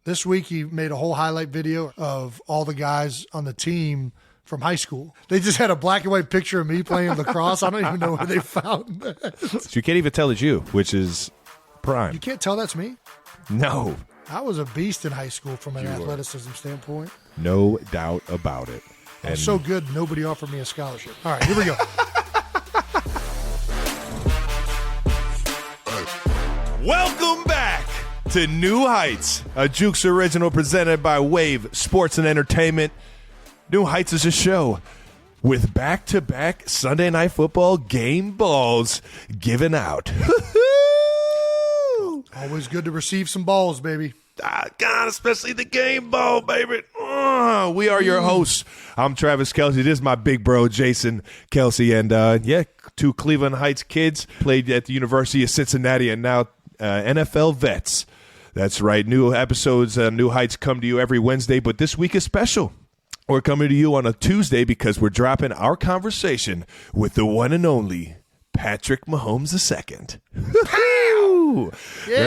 This week he made a whole highlight video of all the guys on the team from high school. They just had a black and white picture of me playing lacrosse. I don't even know where they found that. So you can't even tell it's you, which is prime. You can't tell that's me? No. I was a beast in high school from an athleticism standpoint. No doubt about it. I was so good, nobody offered me a scholarship. All right, here we go. Welcome back to New Heights, a Jukes original presented by Wave Sports and Entertainment. New Heights is a show with back-to-back Sunday Night Football game balls given out. Always good to receive some balls, baby. God, especially the game ball, baby. We are your hosts. I'm Travis Kelce. This is my big bro, Jason Kelce. And, two Cleveland Heights kids played at the University of Cincinnati and now NFL vets. That's right. New episodes, New Heights come to you every Wednesday, but this week is special. We're coming to you on a Tuesday because we're dropping our conversation with the one and only Patrick Mahomes II. Yeah,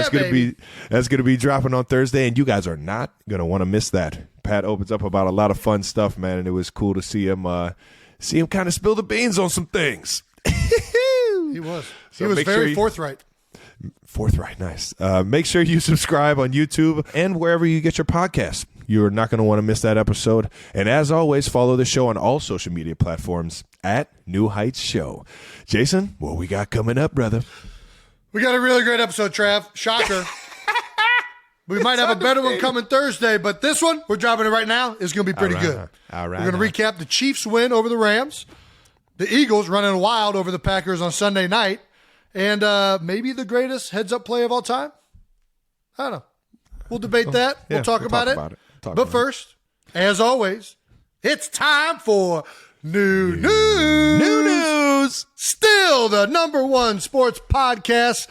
that's gonna be dropping on Thursday, and you guys are not gonna want to miss that. Pat opens up about a lot of fun stuff, man, and it was cool to see him kind of spill the beans on some things. He was. So he was very forthright. Forthright, nice. Make sure you subscribe on YouTube and wherever you get your podcasts. You're not going to want to miss that episode. And as always, follow the show on all social media platforms at New Heights Show. Jason, what we got coming up, brother? We got a really great episode, Trav. Shocker. We might have a better one coming Thursday, but this one, we're dropping it right now, is going to be pretty good. All right. We're going to recap the Chiefs' win over the Rams, the Eagles running wild over the Packers on Sunday night, and maybe the greatest heads-up play of all time. I don't know. We'll debate that. We'll talk about it. But first, as always, it's time for New News. Still the number one sports podcast.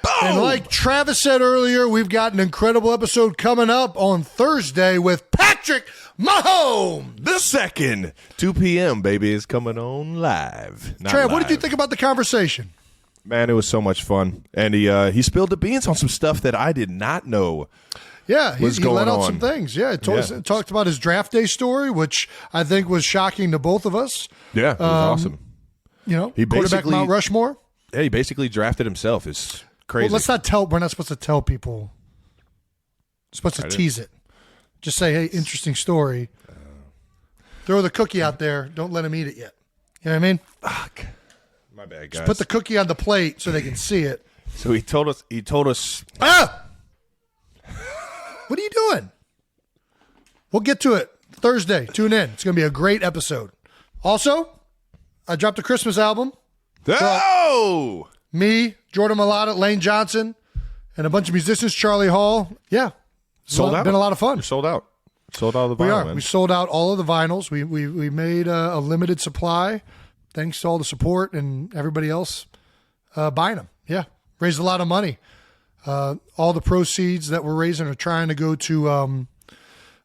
Boom. And like Travis said earlier, we've got an incredible episode coming up on Thursday with Patrick Mahomes. The second, 2 p.m., baby, is coming on live. Trav, what did you think about the conversation? Man, it was so much fun. And he spilled the beans on some stuff that I did not know. Yeah, he let out some things. Yeah, talked about his draft day story, which I think was shocking to both of us. Yeah, it was awesome. You know, quarterback Mount Rushmore. Yeah, he basically drafted himself. It's crazy. Well, let's not tell. We're not supposed to tell people. We're supposed to tease it. Just say, hey, interesting story. Throw the cookie out there. Don't let him eat it yet. You know what I mean? Fuck. My bad, guys. Just put the cookie on the plate so they can see it. So he told us. Ah! What are you doing? We'll get to it Thursday. Tune in. It's going to be a great episode. Also, I dropped a Christmas album. Oh! Me, Jordan Mailata, Lane Johnson, and a bunch of musicians, Charlie Hall. Yeah. Sold out. Been a lot of fun. We're sold out. Sold out of the vinyl. We are. Man. We sold out all of the vinyls. We made a limited supply. Thanks to all the support and everybody else buying them. Yeah. Raised a lot of money. All the proceeds that we're raising are trying to go to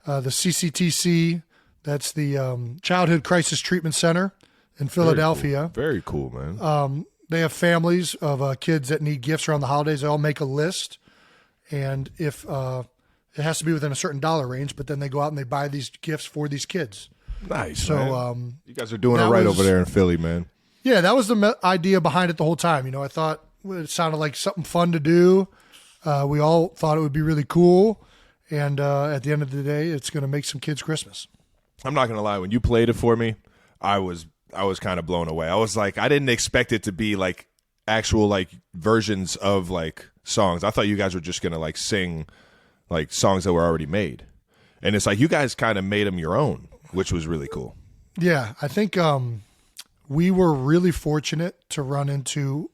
the CCTC. That's the Childhood Crisis Treatment Center in Philadelphia. Very cool, man. They have families of kids that need gifts around the holidays. They all make a list. And if it has to be within a certain dollar range, but then they go out and they buy these gifts for these kids. Nice. So man. You guys are doing it right over there in Philly, man. Yeah, that was the idea behind it the whole time. You know, I thought it sounded like something fun to do. We all thought it would be really cool. And at the end of the day, it's going to make some kids Christmas. I'm not going to lie. When you played it for me, I was kind of blown away. I was like, I didn't expect it to be like actual like versions of like songs. I thought you guys were just going to like sing like songs that were already made. And it's like you guys kind of made them your own, which was really cool. Yeah, I think we were really fortunate to run into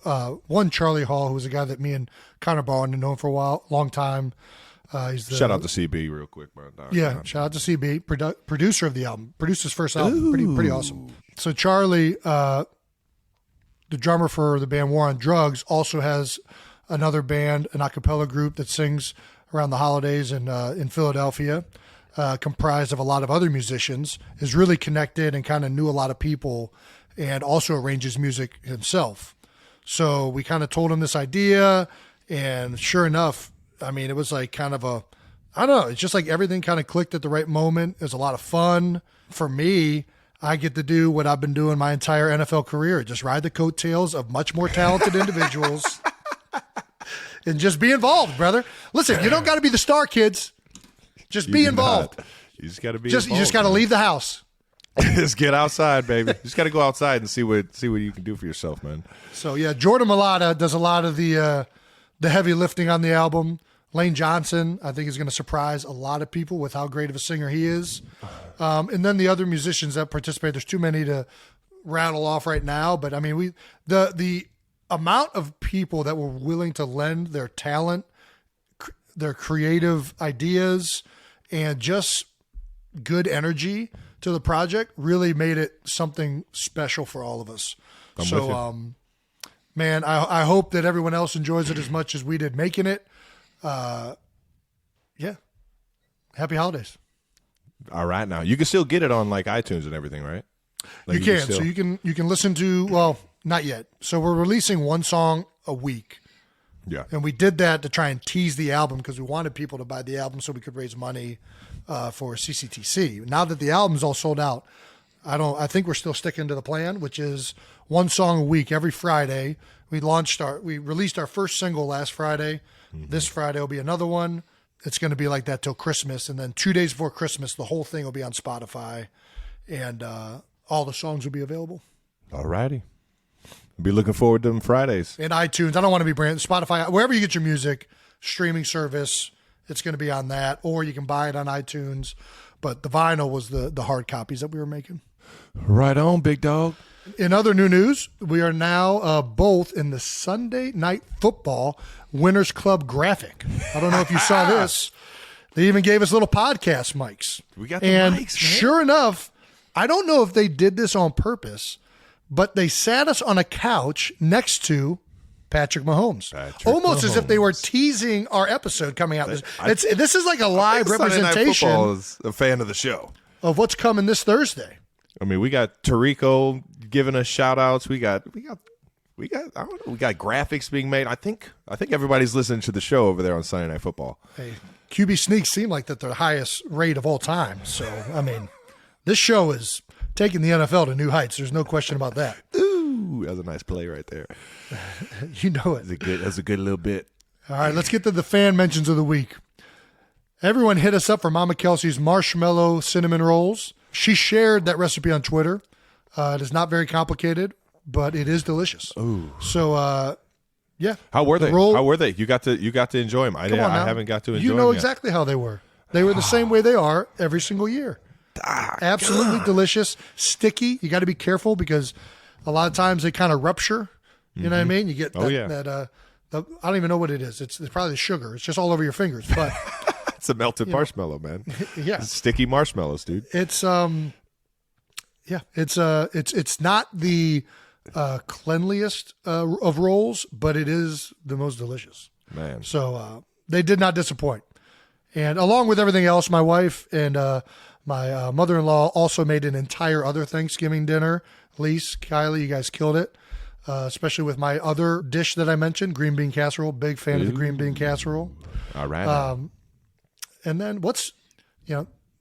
one Charlie Hall, who was a guy that me and Connor Bowen had known for a long time. He's the, shout out to CB real quick, bro. Yeah, shout out to CB, producer of the album, produced his first album. Pretty awesome. So Charlie, the drummer for the band War on Drugs, also has another band, an a cappella group that sings around the holidays in Philadelphia, comprised of a lot of other musicians, is really connected and kind of knew a lot of people, and also arranges music himself. So we kind of told him this idea, and sure enough, I mean, it was like kind of I don't know. It's just like everything kind of clicked at the right moment. It was a lot of fun. For me, I get to do what I've been doing my entire NFL career, just ride the coattails of much more talented individuals and just be involved, brother. Listen, you don't got to be the star, kids. Just be involved. You just got to be involved. You just got to leave the house. Just get outside, baby. You just got to go outside and see what you can do for yourself, man. So, yeah, Jordan Mailata does a lot of the heavy lifting on the album. Lane Johnson, I think, is going to surprise a lot of people with how great of a singer he is. And then the other musicians that participate, there's too many to rattle off right now. But, I mean, the amount of people that were willing to lend their talent, their creative ideas, and just good energy to the project really made it something special for all of us. Man, I hope that everyone else enjoys it as much as we did making it. Yeah. Happy holidays. All right, now you can still get it on like iTunes and everything, right? Like you can. So you can listen to, well, not yet. So we're releasing one song a week. Yeah. And we did that to try and tease the album because we wanted people to buy the album so we could raise money for CCTC. Now that the album's all sold out, I think we're still sticking to the plan, which is one song a week every Friday. We released our first single last Friday. Mm-hmm. This Friday will be another one. It's going to be like that till Christmas. And then 2 days before Christmas, the whole thing will be on Spotify and all the songs will be available. All righty. Be looking forward to them Fridays. And iTunes. I don't want to be Spotify. Wherever you get your music, streaming service, it's going to be on that. Or you can buy it on iTunes. But the vinyl was the hard copies that we were making. Right on, big dog. In other new news, we are now both in the Sunday Night Football Winners Club graphic. I don't know if you saw this. They even gave us little podcast mics. We got the mics, man. Sure enough, I don't know if they did this on purpose, but they sat us on a couch next to Patrick Mahomes. Almost as if they were teasing our episode coming out. This is like a live representation. Sunday Night Football is a fan of the show. Of what's coming this Thursday. I mean, we got Tarico giving us shout outs. We got I don't know, we got graphics being made. I think everybody's listening to the show over there on Sunday Night Football. Hey, QB sneaks seem like that they're the highest rate of all time. So, I mean, this show is taking the NFL to new heights. There's no question about that. Ooh, that was a nice play right there. You know it. That's a good little bit. All right, let's get to the fan mentions of the week. Everyone hit us up for Mama Kelce's marshmallow cinnamon rolls. She shared that recipe on Twitter. It is not very complicated, but it is delicious. Ooh. So, yeah. How were they? How were they? You got to enjoy them. I haven't got to enjoy them. You know exactly how they were. They were the same way they are every single year. Absolutely delicious. Sticky. You got to be careful because a lot of times they kind of rupture. You know what I mean? You get that I don't even know what it is. It's probably the sugar. It's just all over your fingers. But it's a melted marshmallow, man. Yeah. It's sticky marshmallows, dude. It's it's not the cleanliest of rolls, but it is the most delicious. Man. So they did not disappoint. And along with everything else, my wife and my mother-in-law also made an entire other Thanksgiving dinner. Lise, Kylie, you guys killed it. Especially with my other dish that I mentioned, green bean casserole. Big fan of the green bean casserole. All right. And then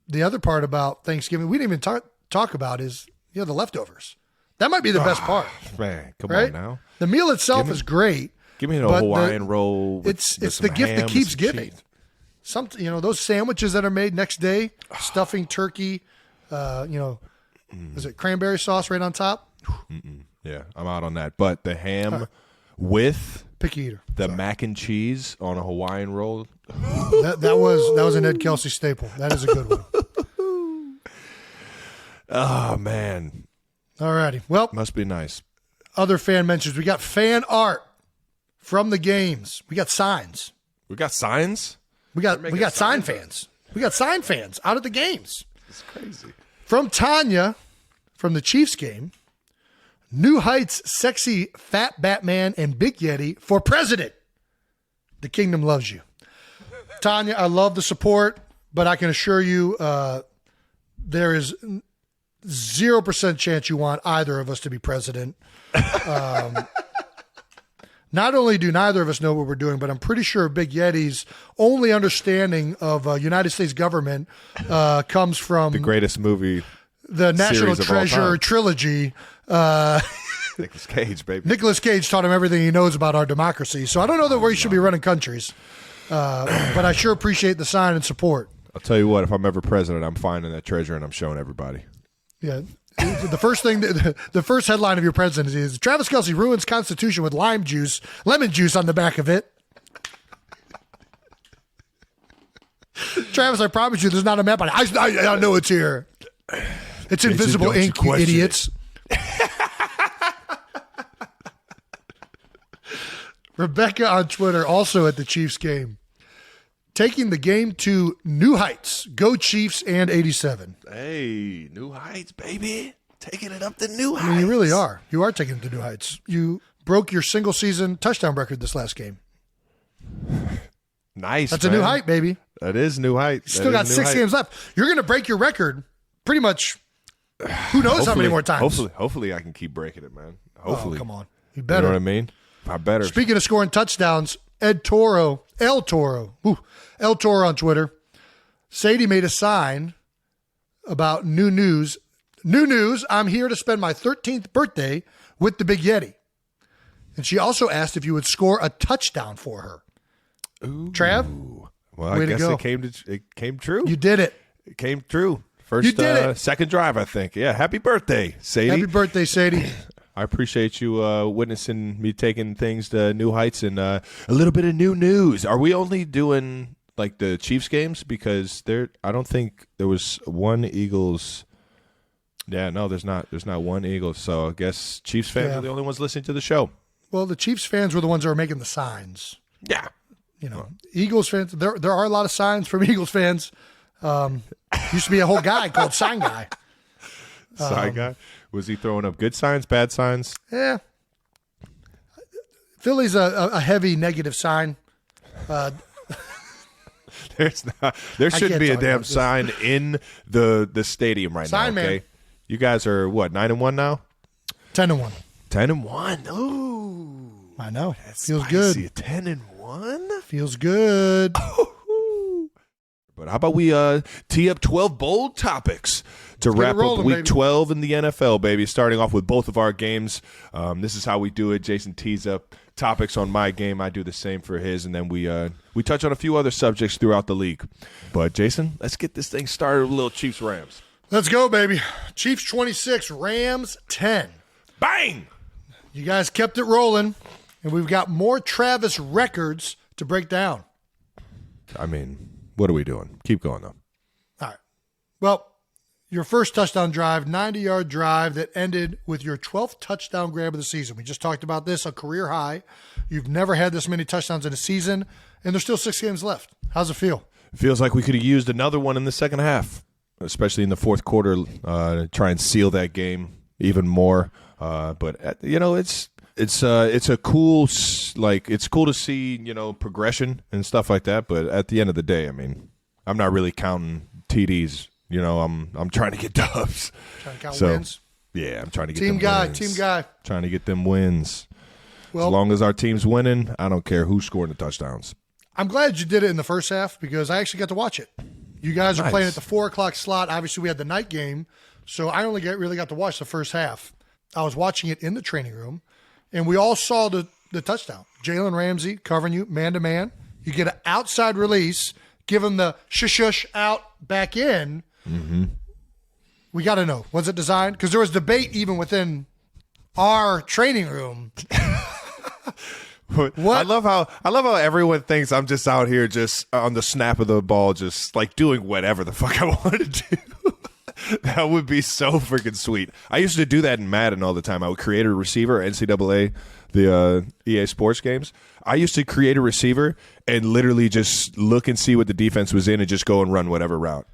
the other part about Thanksgiving we didn't even talk about is the leftovers. That might be the best part. Man, come on now. The meal itself is great. Give me a Hawaiian roll. It's the gift that keeps giving. Those sandwiches that are made next day, stuffing turkey, is it cranberry sauce right on top? Yeah, I'm out on that. But the ham with picky eater. The mac and cheese on a Hawaiian roll. That was an Ed Kelce staple. That is a good one. Oh man. All righty. Well, must be nice. Other fan mentions. We got fan art from the games. We got signs. We got signs? We got sign fans. We got sign fans out at the games. It's crazy. From Tanya from the Chiefs game. New Heights, sexy fat Batman and Big Yeti for president. The kingdom loves you. Tanya, I love the support, but I can assure you there is 0% chance you want either of us to be president. Not only do neither of us know what we're doing, but I'm pretty sure Big Yeti's only understanding of United States government comes from The greatest movie, the National series of all Treasure time. trilogy. Nicolas Cage, baby. Nicolas Cage taught him everything he knows about our democracy. So I don't know that we should be running countries, but I sure appreciate the sign and support. I'll tell you what, if I'm ever president, I'm finding that treasure and I'm showing everybody. Yeah. The first headline of your presidency is Travis Kelce ruins Constitution with lemon juice on the back of it. Travis, I promise you there's not a map on it. I know it's here. It's invisible don't you ink, you question idiots. Rebecca on Twitter, also at the Chiefs game. Taking the game to new heights. Go Chiefs and 87. Hey, new heights, baby. Taking it up to new heights. I mean, you really are. You are taking it to new heights. You broke your single season touchdown record this last game. Nice. That's a new height, baby. That is new height. You still got 6 games left. You're going to break your record pretty much. Who knows how many more times? Hopefully I can keep breaking it, man. Hopefully. Oh, come on. You You better. know what I mean? I better. Speaking of scoring touchdowns, El Toro on Twitter. Sadie made a sign about new news. New news, I'm here to spend my 13th birthday with the Big Yeti. And she also asked if you would score a touchdown for her. Ooh. Trav? Well, way I to guess go. it came true. You did it. It came true. You First, did it. second drive, I think. Yeah, happy birthday, Sadie. Happy birthday, Sadie. I appreciate you witnessing me taking things to new heights and a little bit of new news. Are we only doing like the Chiefs games? Because I don't think there was one Eagles. Yeah, no, there's not one Eagles. So I guess Chiefs fans are the only ones listening to the show. Well, the Chiefs fans were the ones that were making the signs. Yeah. You know, Eagles fans, there are a lot of signs from Eagles fans. Used to be a whole guy called Sign Guy. Side guy. Was he throwing up good signs, bad signs? Yeah. Philly's a heavy negative sign. There shouldn't can't be a talk damn about this. sign in the stadium right Sign now. man. Okay, you guys are what 9-1 now? 10-1. 10-1. Ooh, I know. that's Feels spicy. good. 10-1. Feels good. But how about we tee up 12 bold topics to Let's get it wrap rolling, up Week baby. 12 in the NFL, baby? Starting off with both of our games. This is how we do it. Jason tees up topics on my game. I do the same for his, and then we touch on a few other subjects throughout the league. But Jason, let's get this thing started with a little Chiefs Rams. Let's go, baby. Chiefs 26, Rams 10. Bang! You guys kept it rolling, and we've got more Travis records to break down. I mean, what are we doing? Keep going, though. All right. Well, your first touchdown drive, 90-yard drive that ended with your 12th touchdown grab of the season. We just talked about this, a career high. You've never had this many touchdowns in a season, and there's still 6 games left. How's it feel? Feels like we could have used another one in the second half, especially in the fourth quarter, to try and seal that game even more. But you know, it's a cool it's cool to see, you know, progression and stuff like that. But at the end of the day, I mean, I'm not really counting TDs. You know, I'm trying to get dubs. Trying to count wins. Yeah, I'm trying to get Team them guy, wins. team guy. Trying to get them wins. Well, As long as our team's winning, I don't care who's scoring the touchdowns. I'm glad you did it in the first half because I actually got to watch it. You guys are Nice. playing at the 4 o'clock slot. Obviously, we had the night game, so I only really got to watch the first half. I was watching it in the training room, and we all saw the touchdown. Jalen Ramsey covering you man-to-man. You get an outside release, give him the shush out back in. Mm-hmm. We got to know, was it designed? Because there was debate even within our training room. What? I love how everyone thinks I'm just out here just on the snap of the ball, just like doing whatever the fuck I want to do. That would be so freaking sweet. I used to do that in Madden all the time. I would create a receiver, NCAA, the EA Sports games. I used to create a receiver and literally just look and see what the defense was in and just go and run whatever route.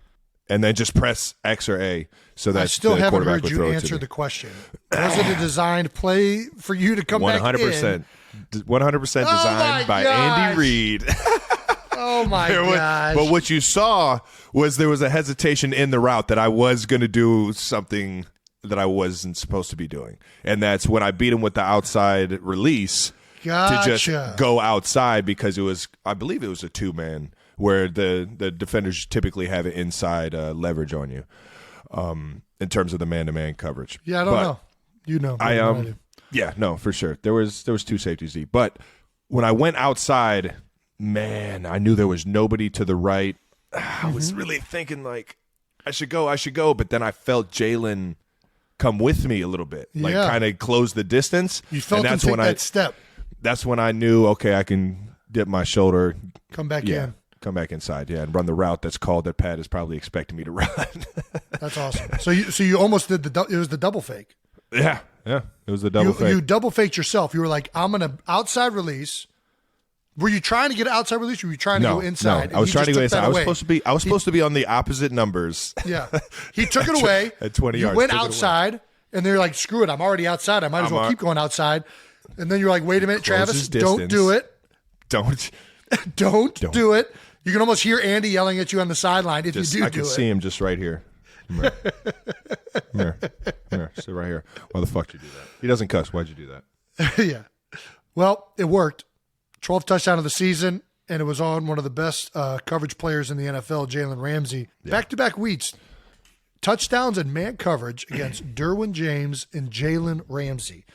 And then just press X or A so that I still the haven't quarterback heard would throw you it to answer me. the question. Was it a designed play for you to come back 100%. in? 100% designed by gosh. Andy Reid. Oh, my gosh. But what you saw was there was a hesitation in the route that I was going to do something that I wasn't supposed to be doing. And that's when I beat him with the outside release. Gotcha. to just go outside because I believe it was a 2-man where the defenders typically have an inside leverage on you in terms of the man-to-man coverage. Yeah, I don't know. You know. Yeah, no, for sure. There was 2 safeties deep. But when I went outside, man, I knew there was nobody to the right. I was really thinking like I should go, but then I felt Jalen come with me a little bit, like kind of close the distance. You felt him take that step. That's when I knew, okay, I can dip my shoulder, come back inside, and run the route that's called that Pat is probably expecting me to run. That's awesome. So you almost did it was the double fake. Yeah, it was the double fake. You double faked yourself. You were like, I'm gonna outside release. Were you trying to get outside release, or were you trying to go inside? No, I was trying to go inside. I was supposed to be on the opposite numbers. Yeah, he took it away at 20 yards. You went outside, and they're like, "Screw it, I'm already outside. I might as well keep going outside." And then you're like, "Wait a minute, Travis, don't do it. Don't do it." You can almost hear Andy yelling at you on the sideline if you do it. I can see him just right here. Come here. Sit right here. Why the fuck did you do that? He doesn't cuss. Why'd you do that? Yeah. Well, it worked. 12th touchdown of the season, and it was on one of the best coverage players in the NFL, Jalen Ramsey. Yeah. Back-to-back weeks, touchdowns and man coverage against Derwin James and Jalen Ramsey.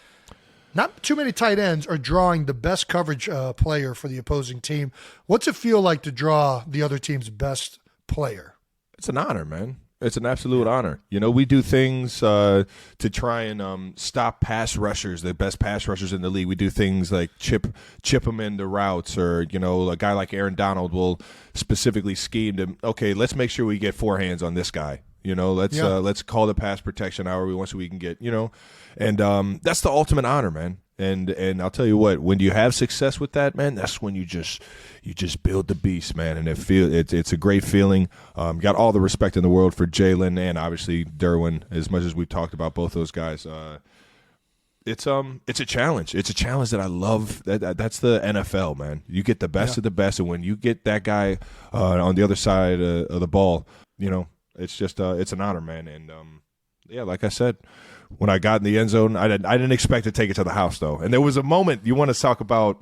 Not too many tight ends are drawing the best coverage player for the opposing team. What's it feel like to draw the other team's best player? It's an honor, man. It's an absolute honor. You know, we do things to try and stop pass rushers, the best pass rushers in the league. We do things like chip them into routes, or, you know, a guy like Aaron Donald will specifically scheme to, okay, let's make sure we get 4 hands on this guy. You know, let's call the pass protection however we want so we can get, you know. And that's the ultimate honor, man. And I'll tell you what, when you have success with that, man, that's when you just build the beast, man. And it's a great feeling. Got all the respect in the world for Jalen and obviously Derwin, as much as we've talked about both those guys. It's a challenge. It's a challenge that I love. That's the NFL, man. You get the best of the best, and when you get that guy on the other side of the ball, you know, it's just it's an honor, man. And like I said, when I got in the end zone, I didn't expect to take it to the house, though. And there was a moment, you want to talk about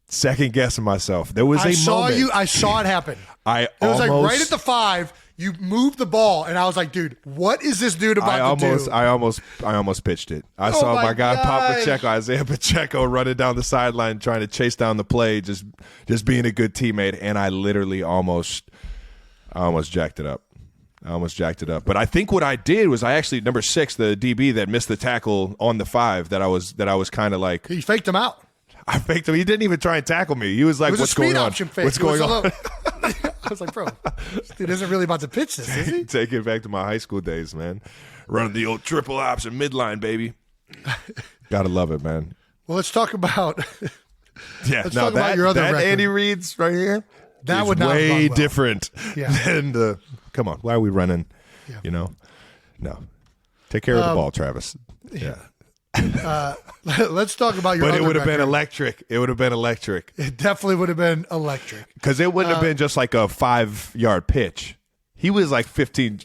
second guessing myself. There was a moment. I saw it happen. It was like right at the 5, you moved the ball, and I was like, dude, what is this dude about to do? I almost pitched it. I saw my guy, Isaiah Pacheco, running down the sideline trying to chase down the play, just being a good teammate, and I literally almost jacked it up. But I think what I did was I actually, number 6, the DB that missed the tackle on the 5, that I was kind of like. He faked him out. I faked him. He didn't even try and tackle me. He was like, what's going on? What's going on? I was like, bro, this dude isn't really about to pitch this, is he? Take it back to my high school days, man. Running the old triple option midline, baby. Gotta love it, man. Well, let's talk about about your other record. Andy Reid's right here. That would not way well. different than the. Come on, why are we running? Yeah. You know, no. Take care of the ball, Travis. Yeah. Let's talk about your. But other it would have record. been electric. It would have been electric. It definitely would have been electric. Because it wouldn't have been just like a 5-yard pitch. He was like 15,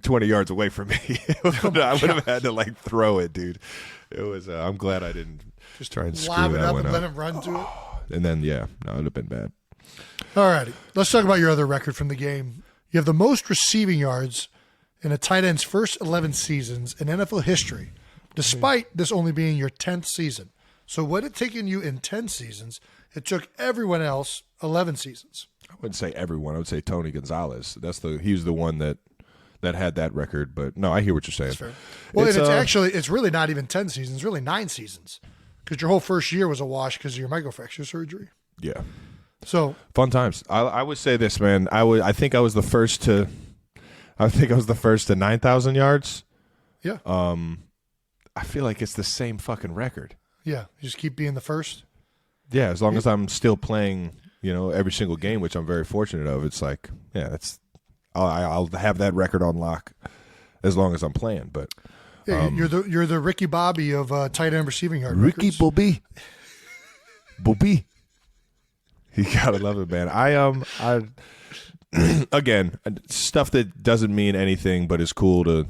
20 yards away from me. I would have had to like throw it, dude. It was. I'm glad I didn't just try and screw that up one and up. let him run to it. And then it would have been bad. All righty, let's talk about your other record from the game. You have the most receiving yards in a tight end's first 11 seasons in NFL history, despite this only being your 10th season. So what had taken you in 10 seasons, it took everyone else 11 seasons. I wouldn't say everyone. I would say Tony Gonzalez. He's the one that had that record. But no, I hear what you're saying. That's fair. Well, it's really not even 10 seasons. It's really 9 seasons because your whole first year was a wash because of your microfracture surgery. Yeah. So fun times. I would say this, man. I think I was the first to 9,000 yards. Yeah. I feel like it's the same fucking record. Yeah. You just keep being the first. Yeah, as long as I'm still playing, you know, every single game, which I'm very fortunate of. It's like, I'll have that record on lock as long as I'm playing. But you're the Ricky Bobby of tight end receiving yard. Ricky records. Bobby. You gotta love it, man. I again, stuff that doesn't mean anything, but is cool to,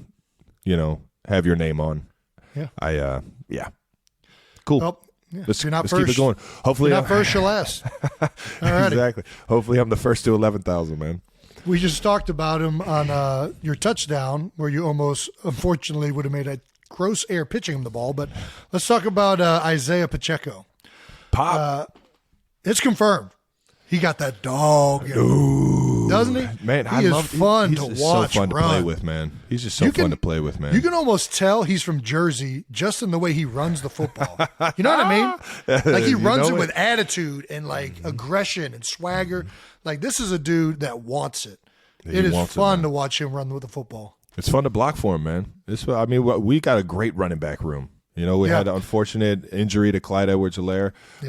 you know, have your name on. Yeah. Cool. Well, Let's, You're not let's keep first. it going. Hopefully, You're not first, you're last. All right. exactly. Hopefully, I'm the first to 11,000, man. We just talked about him on your touchdown, where you almost, unfortunately, would have made a gross error pitching him the ball. But let's talk about Isaiah Pacheco. Pop. It's confirmed. He got that dog, in him, doesn't he? Man, he is fun to watch. So fun run. to play with, man. He's just so fun to play with, man. You can almost tell he's from Jersey just in the way he runs the football. You know what I mean? Like he runs it with attitude and like aggression and swagger. Like this is a dude that wants it. It is fun to watch him run with the football. It's fun to block for him, man. We got a great running back room. You know, we had an unfortunate injury to Clyde Edwards-Helaire. He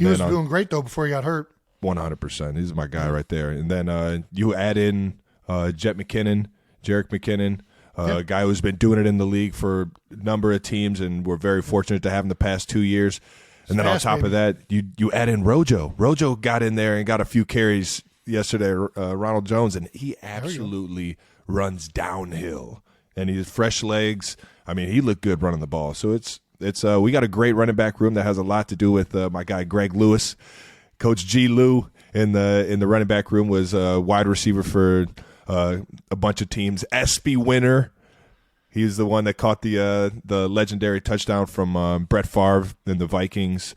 was doing great though before he got hurt. 100%. He's my guy right there. And then you add in Jerick McKinnon, a guy who's been doing it in the league for a number of teams, and we're very fortunate to have him the past 2 years. And then on top of that, you add in Rojo. Rojo got in there and got a few carries yesterday, Ronald Jones, and he absolutely runs downhill. And he has fresh legs. I mean, he looked good running the ball. So it's we got a great running back room that has a lot to do with my guy Greg Lewis. Coach G. Lou in the running back room was a wide receiver for a bunch of teams. Espy Winter, he's the one that caught the legendary touchdown from Brett Favre in the Vikings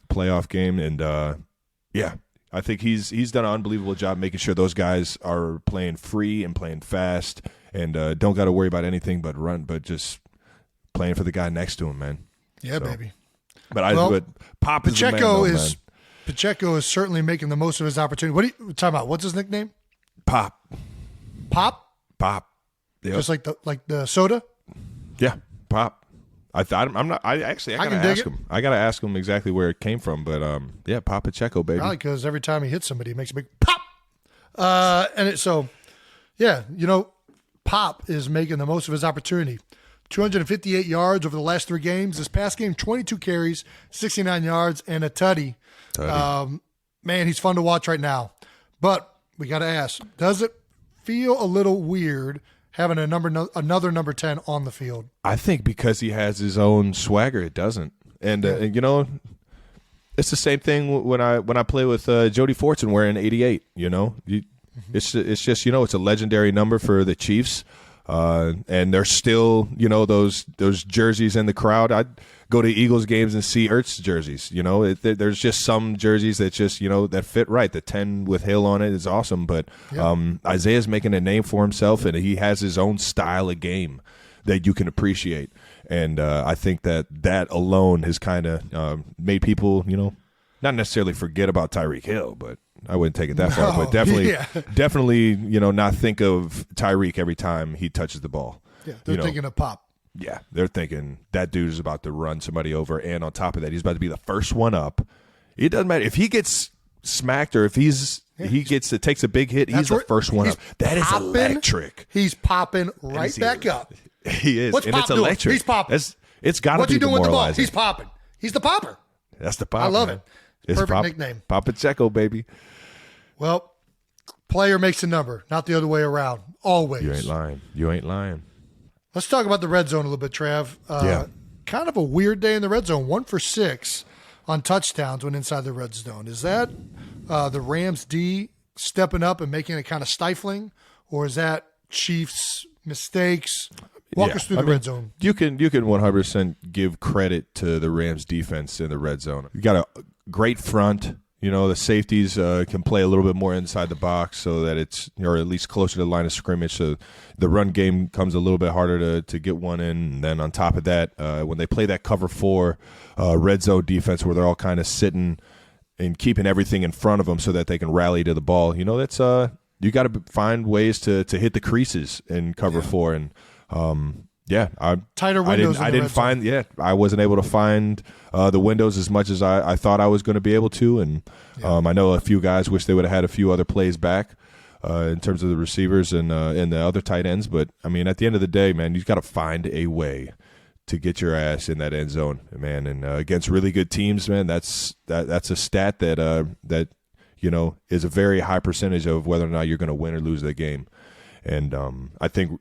playoff game. And I think he's done an unbelievable job making sure those guys are playing free and playing fast and don't got to worry about anything but just playing for the guy next to him, man. Yeah, baby. But Pop is the man, though, man. Pacheco is certainly making the most of his opportunity. What are you talking about? What's his nickname? Pop. Pop? Pop. Yep. Just like the soda? Yeah, Pop. I gotta ask him. I gotta ask him exactly where it came from, but Pop Pacheco, baby. Probably because every time he hits somebody, he makes a big pop. Pop is making the most of his opportunity. 258 yards over the last 3 games. This past game, 22 carries, 69 yards, and a tutty. Man, he's fun to watch right now. But we got to ask, does it feel a little weird having another number 10 on the field? I think because he has his own swagger, it doesn't. And it's the same thing when I play with Jody Fortson wearing 88. It's just it's a legendary number for the Chiefs. And there's still, those jerseys in the crowd. I'd go to Eagles games and see Ertz jerseys. There's just some jerseys that just, that fit right. The 10 with Hill on it is awesome. But Isaiah's making a name for himself, and he has his own style of game that you can appreciate. And I think that alone has kind of made people, not necessarily forget about Tyreek Hill, but I wouldn't take it that far, but definitely, not think of Tyreek every time he touches the ball. Yeah, they're thinking of Pop. Yeah, they're thinking that dude is about to run somebody over, and on top of that, he's about to be the first one up. It doesn't matter if he gets smacked or if takes a big hit. He's the first one up. That is electric. He's popping right back up. He is, What's and Pop it's electric. Doing? He's popping. It's got to be What's he doing with the ball? demoralizing. He's popping. He's the popper. That's the pop. I love man. it. Perfect nickname. Pop Pacheco, baby. Well, player makes a number, not the other way around. Always. You ain't lying. Let's talk about the red zone a little bit, Trav. Kind of a weird day in the red zone. 1 for 6 on touchdowns when inside the red zone. Is that the Rams D stepping up and making it kind of stifling, or is that Chiefs mistakes? Walk us through the red zone. You can 100% give credit to the Rams defense in the red zone. You got a great front. The safeties can play a little bit more inside the box so that it's, or at least closer to the line of scrimmage. So the run game comes a little bit harder to get one in. And then on top of that, when they play that cover 4 red zone defense where they're all kind of sitting and keeping everything in front of them so that they can rally to the ball, that's you got to find ways to hit the creases in cover 4. And tighter windows. I wasn't able to find the windows as much as I thought I was going to be able to, and I know a few guys wish they would have had a few other plays back in terms of the receivers and the other tight ends. But I mean, at the end of the day, man, you've got to find a way to get your ass in that end zone, man. And against really good teams, man, that's a stat that is a very high percentage of whether or not you're going to win or lose the game. And I think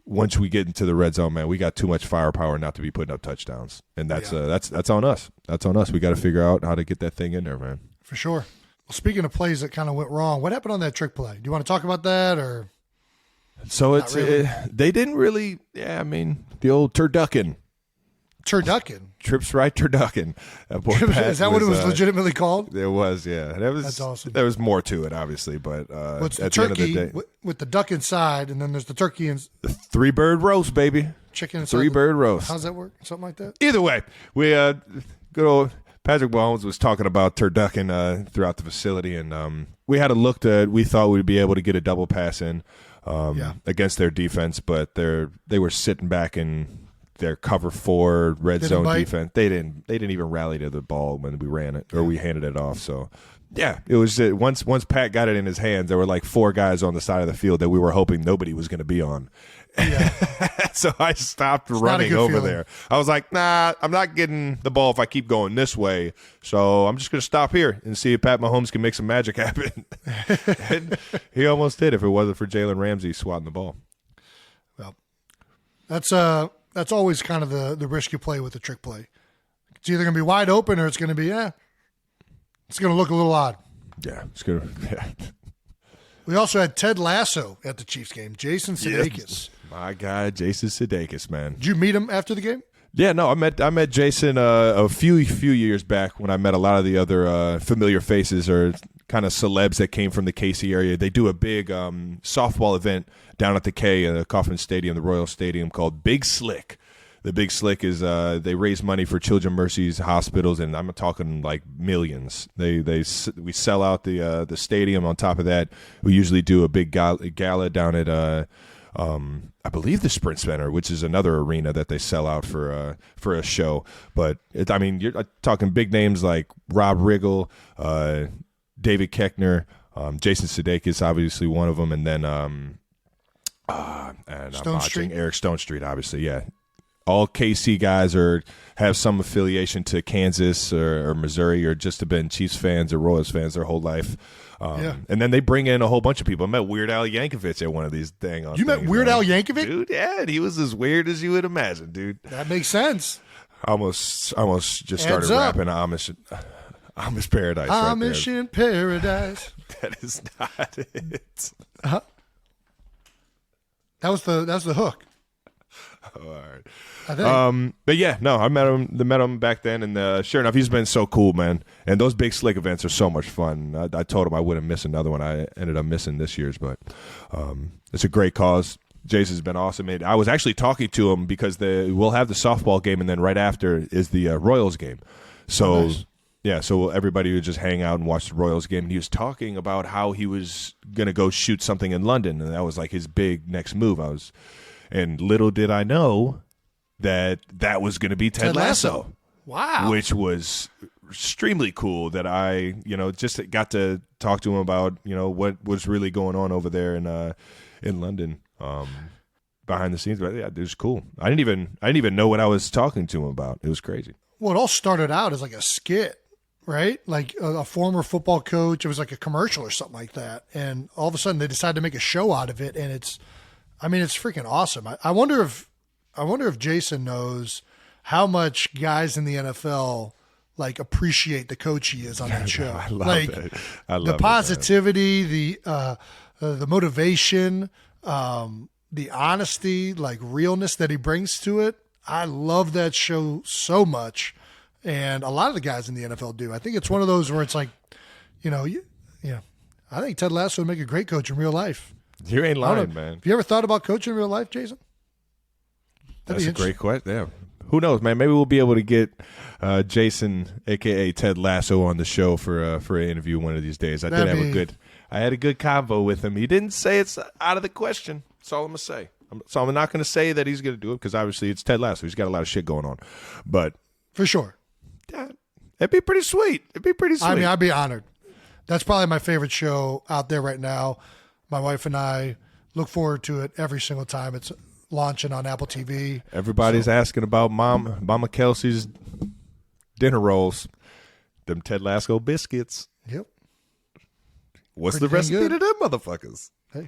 once we get into the red zone, man, we got too much firepower not to be putting up touchdowns, and that's on us. That's on us. We got to figure out how to get that thing in there, man. For sure. Well, speaking of plays that kind of went wrong, what happened on that trick play? Do you want to talk about that or? So it's really? They didn't really. Yeah, I mean the old turducken. Turducken. Trips right turducken. Is that what it was legitimately called? It was, yeah. That's awesome. There was more to it, obviously, but what's the at turkey the end of the day, with the duck inside, and then there's the turkey and the 3-bird roast, baby. Chicken inside. 3-bird roast. How's that work? Something like that. Either way, we good old Patrick Mahomes was talking about turducken throughout the facility, and we had a look that we thought we'd be able to get a double pass in against their defense, but they were sitting back in their cover 4 red zone defense. They didn't even rally to the ball when we ran it or we handed it off. So yeah, it was once Pat got it in his hands, there were like 4 guys on the side of the field that we were hoping nobody was going to be on. Yeah. So I stopped running over there. I was like, nah, I'm not getting the ball if I keep going this way. So I'm just going to stop here and see if Pat Mahomes can make some magic happen. And he almost did if it wasn't for Jalen Ramsey swatting the ball. Well, that's always kind of the risk you play with the trick play. It's either going to be wide open or it's going to be, it's going to look a little odd. Yeah, it's good. Yeah. We also had Ted Lasso at the Chiefs game. Jason Sudeikis. Yes. My guy, Jason Sudeikis, man. Did you meet him after the game? Yeah, no, I met Jason a few years back when I met a lot of the other familiar faces or kind of celebs that came from the KC area. They do a big softball event down at the K, the Kauffman Stadium, the Royal Stadium, called Big Slick. The Big Slick is they raise money for Children's Mercy's hospitals, and I'm talking like millions. We sell out the stadium. On top of that, we usually do a big gala down at I believe the Sprint Center, which is another arena that they sell out for a show. But you're talking big names like Rob Riggle, David Koechner, Jason Sudeikis, obviously one of them, and then and I'm watching Eric Stone Street, obviously, yeah. All KC guys have some affiliation to Kansas or Missouri or just have been Chiefs fans or Royals fans their whole life. And then they bring in a whole bunch of people. I met Weird Al Yankovic at one of these things. You met Weird Al Yankovic? Dude, yeah, and he was as weird as you would imagine, dude. That makes sense. Almost just started rapping Amish Paradise. Amish in Paradise. That is not it. Uh-huh. That was the hook. All right. I think. But yeah, no, I met him back then, and sure enough, he's been so cool, man. And those Big Slick events are so much fun. I told him I wouldn't miss another one. I ended up missing this year's, but it's a great cause. Jason's been awesome. And I was actually talking to him because we'll have the softball game, and then right after is the Royals game. So nice. Yeah, so everybody would just hang out and watch the Royals game. And he was talking about how he was going to go shoot something in London, and that was like his big next move. And little did I know that was going to be Ted Lasso. Wow. Which was extremely cool that I, just got to talk to him about, what was really going on over there in London, behind the scenes. But yeah, it was cool. I didn't even know what I was talking to him about. It was crazy. Well, it all started out as like a skit, right? Like a former football coach. It was like a commercial or something like that. And all of a sudden they decided to make a show out of it. And it's freaking awesome. I wonder if Jason knows how much guys in the NFL like appreciate the coach he is on that show. I love it. I love the positivity, the motivation, the honesty, like realness that he brings to it. I love that show so much, and a lot of the guys in the NFL do. I think it's one of those where it's like, I think Ted Lasso would make a great coach in real life. You ain't lying, man. Have you ever thought about coaching in real life, Jason? That's a great question. Yeah. Who knows, man? Maybe we'll be able to get Jason, aka Ted Lasso, on the show for an interview one of these days. I had a good convo with him. He didn't say it's out of the question. That's all I'm gonna say. So I'm not gonna say that he's gonna do it because obviously it's Ted Lasso. He's got a lot of shit going on, but for sure, yeah, it'd be pretty sweet. I'd be honored. That's probably my favorite show out there right now. My wife and I look forward to it every single time it's launching on Apple TV. Everybody's asking about Mama Kelce's dinner rolls, them Ted Lasso biscuits. Yep. What's the recipe to them motherfuckers? Hey,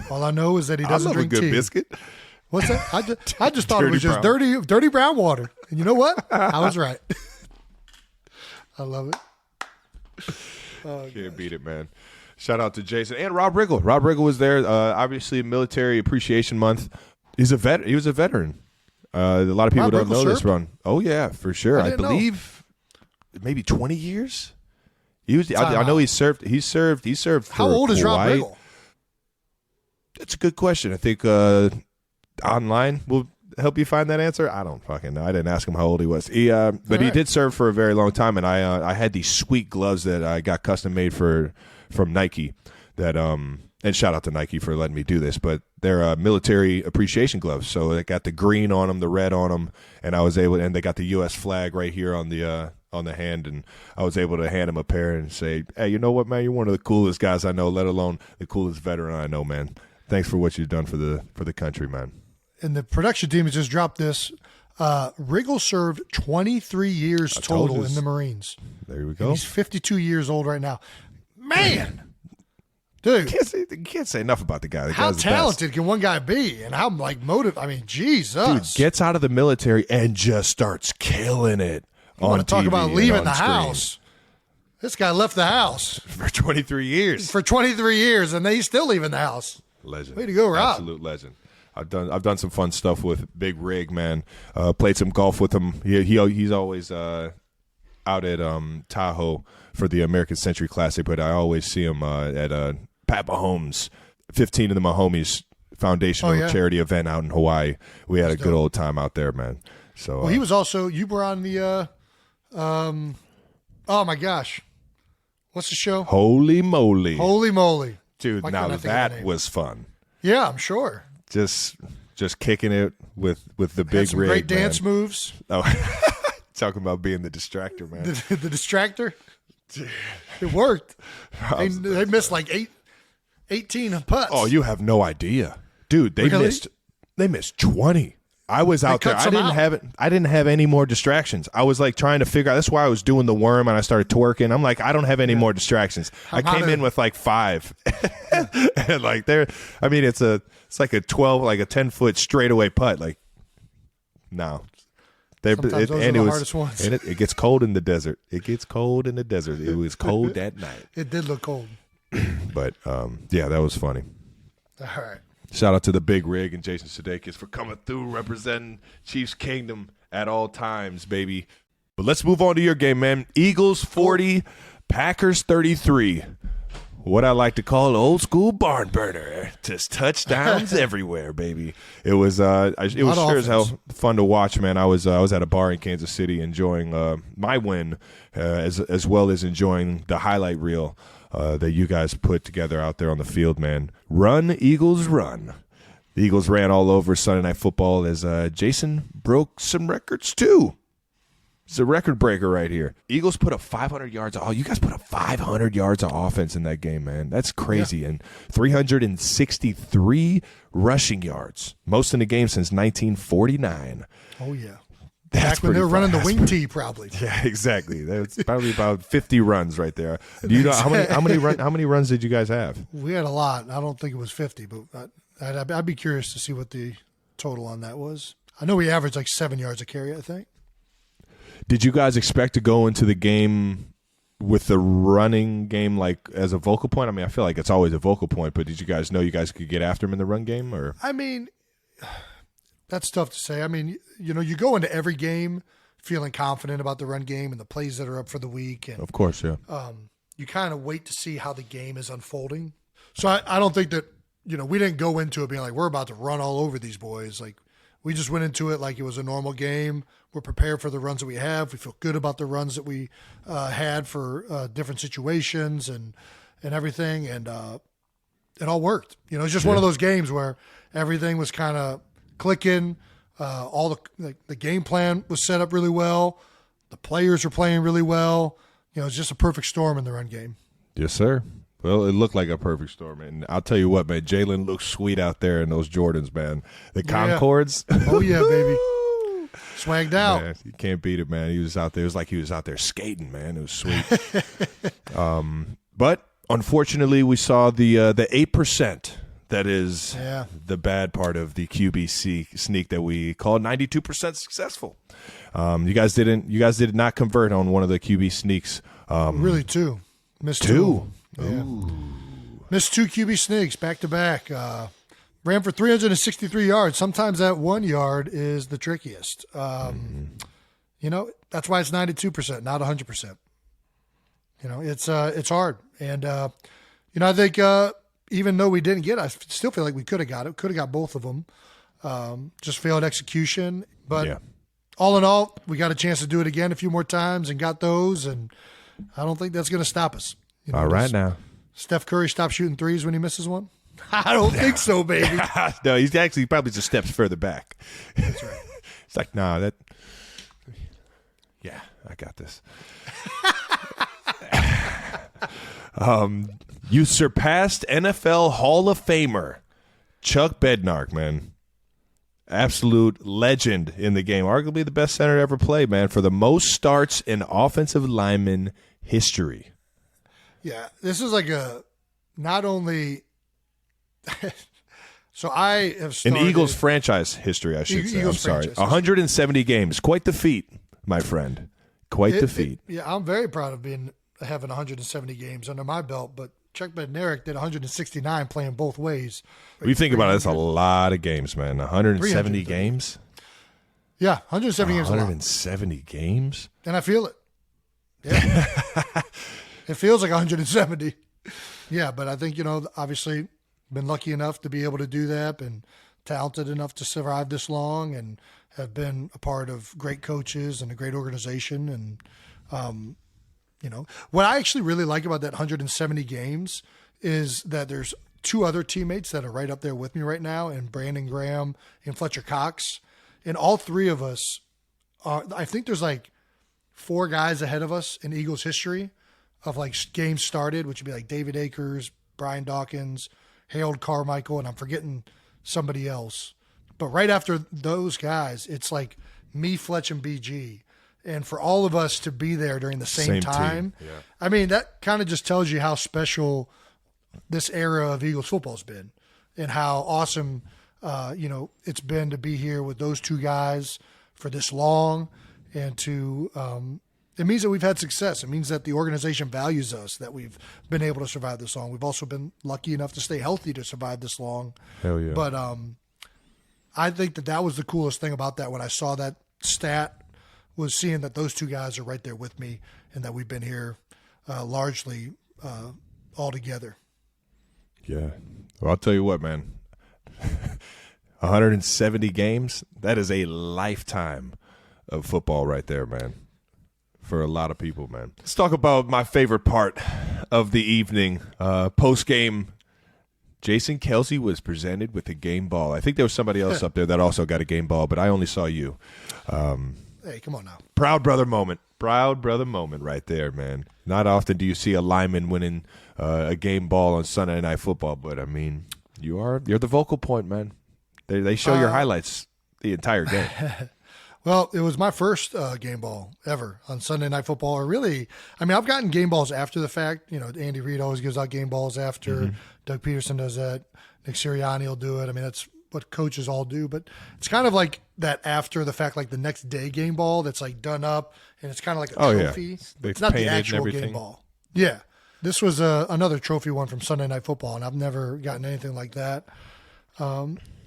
all I know is that he doesn't drink tea. I love a good biscuit. What's that? I just thought it was just brown. dirty brown water. And you know what? I was right. I love it. Can't beat it, man. Shout out to Jason and Rob Riggle. Rob Riggle was there. Obviously, Military Appreciation Month. He was a veteran. A lot of people Rob don't Riggle know this served? run. Oh yeah, for sure. I didn't know. believe maybe 20 years. He was. Time I know out. he served. He served. For How old is Rob Kuwait. Riggle? That's a good question. I think online will help you find that answer. I don't fucking know. I didn't ask him how old he was. He right. did serve for a very long time, and I had these sweet gloves that I got custom made from Nike. That and shout out to Nike for letting me do this, but they're military appreciation gloves. So they got the green on them, the red on them, and they got the U.S. flag right here on the hand, and I was able to hand him a pair and say, hey, you know what, man, you're one of the coolest guys I know, let alone the coolest veteran I know, man. Thanks for what you've done for the country, man. And the production team has just dropped this. Riggle served 23 years total in the Marines. There we And go. he's 52 years old right now. Man, dude, You can't say enough about the guy. The how guy's the talented can one guy be? And how motivated? I mean, Jesus. best. Dude gets out of the military and just starts killing it. You want to talk TV about and leaving on the screen. house? This guy left the house For 23 years. for 23 years, and he's still leaving the house. Legend. Way to go, Rob. Absolute legend. I've done some fun stuff with Big Rig, man. Played some golf with him. He's always out at Tahoe for the American Century Classic, but I always see him at Pat Mahomes, 15 of the Mahomes foundational charity event out in Hawaii. We had a good old time out there, man. So Well, he was also, you were on the, oh my gosh. What's the show? holy moly. Holy moly. Dude, Why now couldn't I think of the that name? was fun. Yeah, I'm sure. Just kicking it with the Had Big some Rig, great dance man. moves. Oh, talking about being the distractor, man. The distractor. It worked. They missed like 18 putts. Oh, you have no idea, dude. They Really? missed 20. I was out there. cut some out. I didn't have any more distractions. I was like trying to figure out. That's why I was doing the worm and I started twerking. I'm like, I don't have any more distractions. I came in with like 5, and like I mean, it's like a 12, like a 10-foot straightaway putt. Like, no. Sometimes those are the hardest ones. And it gets cold in the desert. It gets cold in the desert. It was cold that night. It did look cold. But yeah, that was funny. All right. Shout out to the Big Rig and Jason Sudeikis for coming through, representing Chiefs Kingdom at all times, baby. But let's move on to your game, man. Eagles 40, Packers 33. What I like to call old school barn burner. Just touchdowns everywhere, baby. It was it was sure as hell fun to watch, man. I was at a bar in Kansas City enjoying my win, as well as enjoying the highlight reel that you guys put together out there on the field, man. Run, Eagles, run. The Eagles ran all over Sunday Night Football as Jason broke some records too. It's a record breaker right here. Eagles put up 500 yards. Oh, you guys put up 500 yards of offense in that game, man. That's crazy. Yeah. And 363 rushing yards. Most in the game since 1949. Oh, yeah. That's Back when they were running the fast. wing tee, probably. Yeah, exactly. That's probably about 50 runs right there. Do you know how many runs did you guys have? We had a lot. I don't think it was 50, but I'd be curious to see what the total on that was. I know we averaged like 7 yards a carry, I think. Did you guys expect to go into the game with the running game like as a vocal point? I mean, I feel like it's always a vocal point, but did you guys know you guys could get after him in the run game? Or I mean, that's tough to say. I mean, you know, you go into every game feeling confident about the run game and the plays that are up for the week. And of course, yeah. you kind of wait to see how the game is unfolding. So I don't think that, you know, we didn't go into it being like, we're about to run all over these boys. Like, we just went into it like it was a normal game. We're prepared for the runs that we have. We feel good about the runs that we had for different situations and everything. And it all worked. You know, it's just one of those games where everything was kind of clicking. All the game plan was set up really well. The players were playing really well. You know, it's just a perfect storm in the run game. Yes, sir. Well, it looked like a perfect storm. And I'll tell you what, man, Jalen looks sweet out there in those Jordans, man. The Concords. Oh, yeah, baby. Swagged out. Man, you can't beat it, man. He was out there. It was like he was out there skating, man. It was sweet. But unfortunately, we saw the 8%. That is the bad part of the QB sneak that we call 92% successful. You guys did not convert on one of the QB sneaks. Really, two. Missed two. Yeah. Missed two QB sneaks back to back. Ran for 363 yards. Sometimes that 1 yard is the trickiest. You know, that's why it's 92%, not 100%. You know, it's hard. And, you know, I think even though we didn't get it, I still feel like we could have got it. Could have got both of them. Just failed execution. But all in all, we got a chance to do it again a few more times and got those. And I don't think that's going to stop us. You know, all right now. Steph Curry stop shooting threes when he misses one? I don't think so, baby. No, he's actually probably just steps further back. That's right. It's like, nah, that. Yeah, I got this. You surpassed NFL Hall of Famer Chuck Bednarik, man. Absolute legend in the game. Arguably the best center to ever play, man, for the most starts in offensive lineman history. Yeah, this is like not only so I have started in Eagles franchise history, I should say. I'm sorry. 170 games. Quite the feat, my friend. Quite the feat. Yeah, I'm very proud of having 170 games under my belt, but Chuck Bednarik did 169 playing both ways. When you think about it, that's a lot of games, man. 170 games? Yeah, 170 games. 170 games? And I feel it. Yeah. It feels like 170. Yeah, but I think, you know, obviously been lucky enough to be able to do that and talented enough to survive this long and have been a part of great coaches and a great organization. And, you know, what I actually really like about that 170 games is that there's two other teammates that are right up there with me right now, and Brandon Graham and Fletcher Cox. And all three of us are, I think there's like 4 guys ahead of us in Eagles history of like games started, which would be like David Akers, Brian Dawkins, Harold Carmichael, and I'm forgetting somebody else. But right after those guys, it's like me, Fletch, and BG. And for all of us to be there during the same time, I mean, that kind of just tells you how special this era of Eagles football has been and how awesome, you know, it's been to be here with those two guys for this long and to it means that we've had success. It means that the organization values us, that we've been able to survive this long. We've also been lucky enough to stay healthy to survive this long. Hell yeah. But I think that was the coolest thing about that when I saw that stat, was seeing that those two guys are right there with me and that we've been here largely all together. Yeah. Well, I'll tell you what, man. 170 games, that is a lifetime of football right there, man. For a lot of people, man. Let's talk about my favorite part of the evening. Post-game, Jason Kelce was presented with a game ball. I think there was somebody else up there that also got a game ball, but I only saw you. Hey, come on now. Proud brother moment. Proud brother moment right there, man. Not often do you see a lineman winning a game ball on Sunday Night Football, but, I mean, you're the vocal point, man. They show your highlights the entire game. Well, it was my first game ball ever on Sunday Night Football. Or really, I mean, I've gotten game balls after the fact. You know, Andy Reid always gives out game balls after. Mm-hmm. Doug Peterson does that. Nick Sirianni will do it. I mean, that's what coaches all do. But it's kind of like that after the fact, like the next day game ball that's like done up, and it's kind of like a trophy. Yeah. It's not the actual game ball. Yeah. This was another trophy one from Sunday Night Football, and I've never gotten anything like that.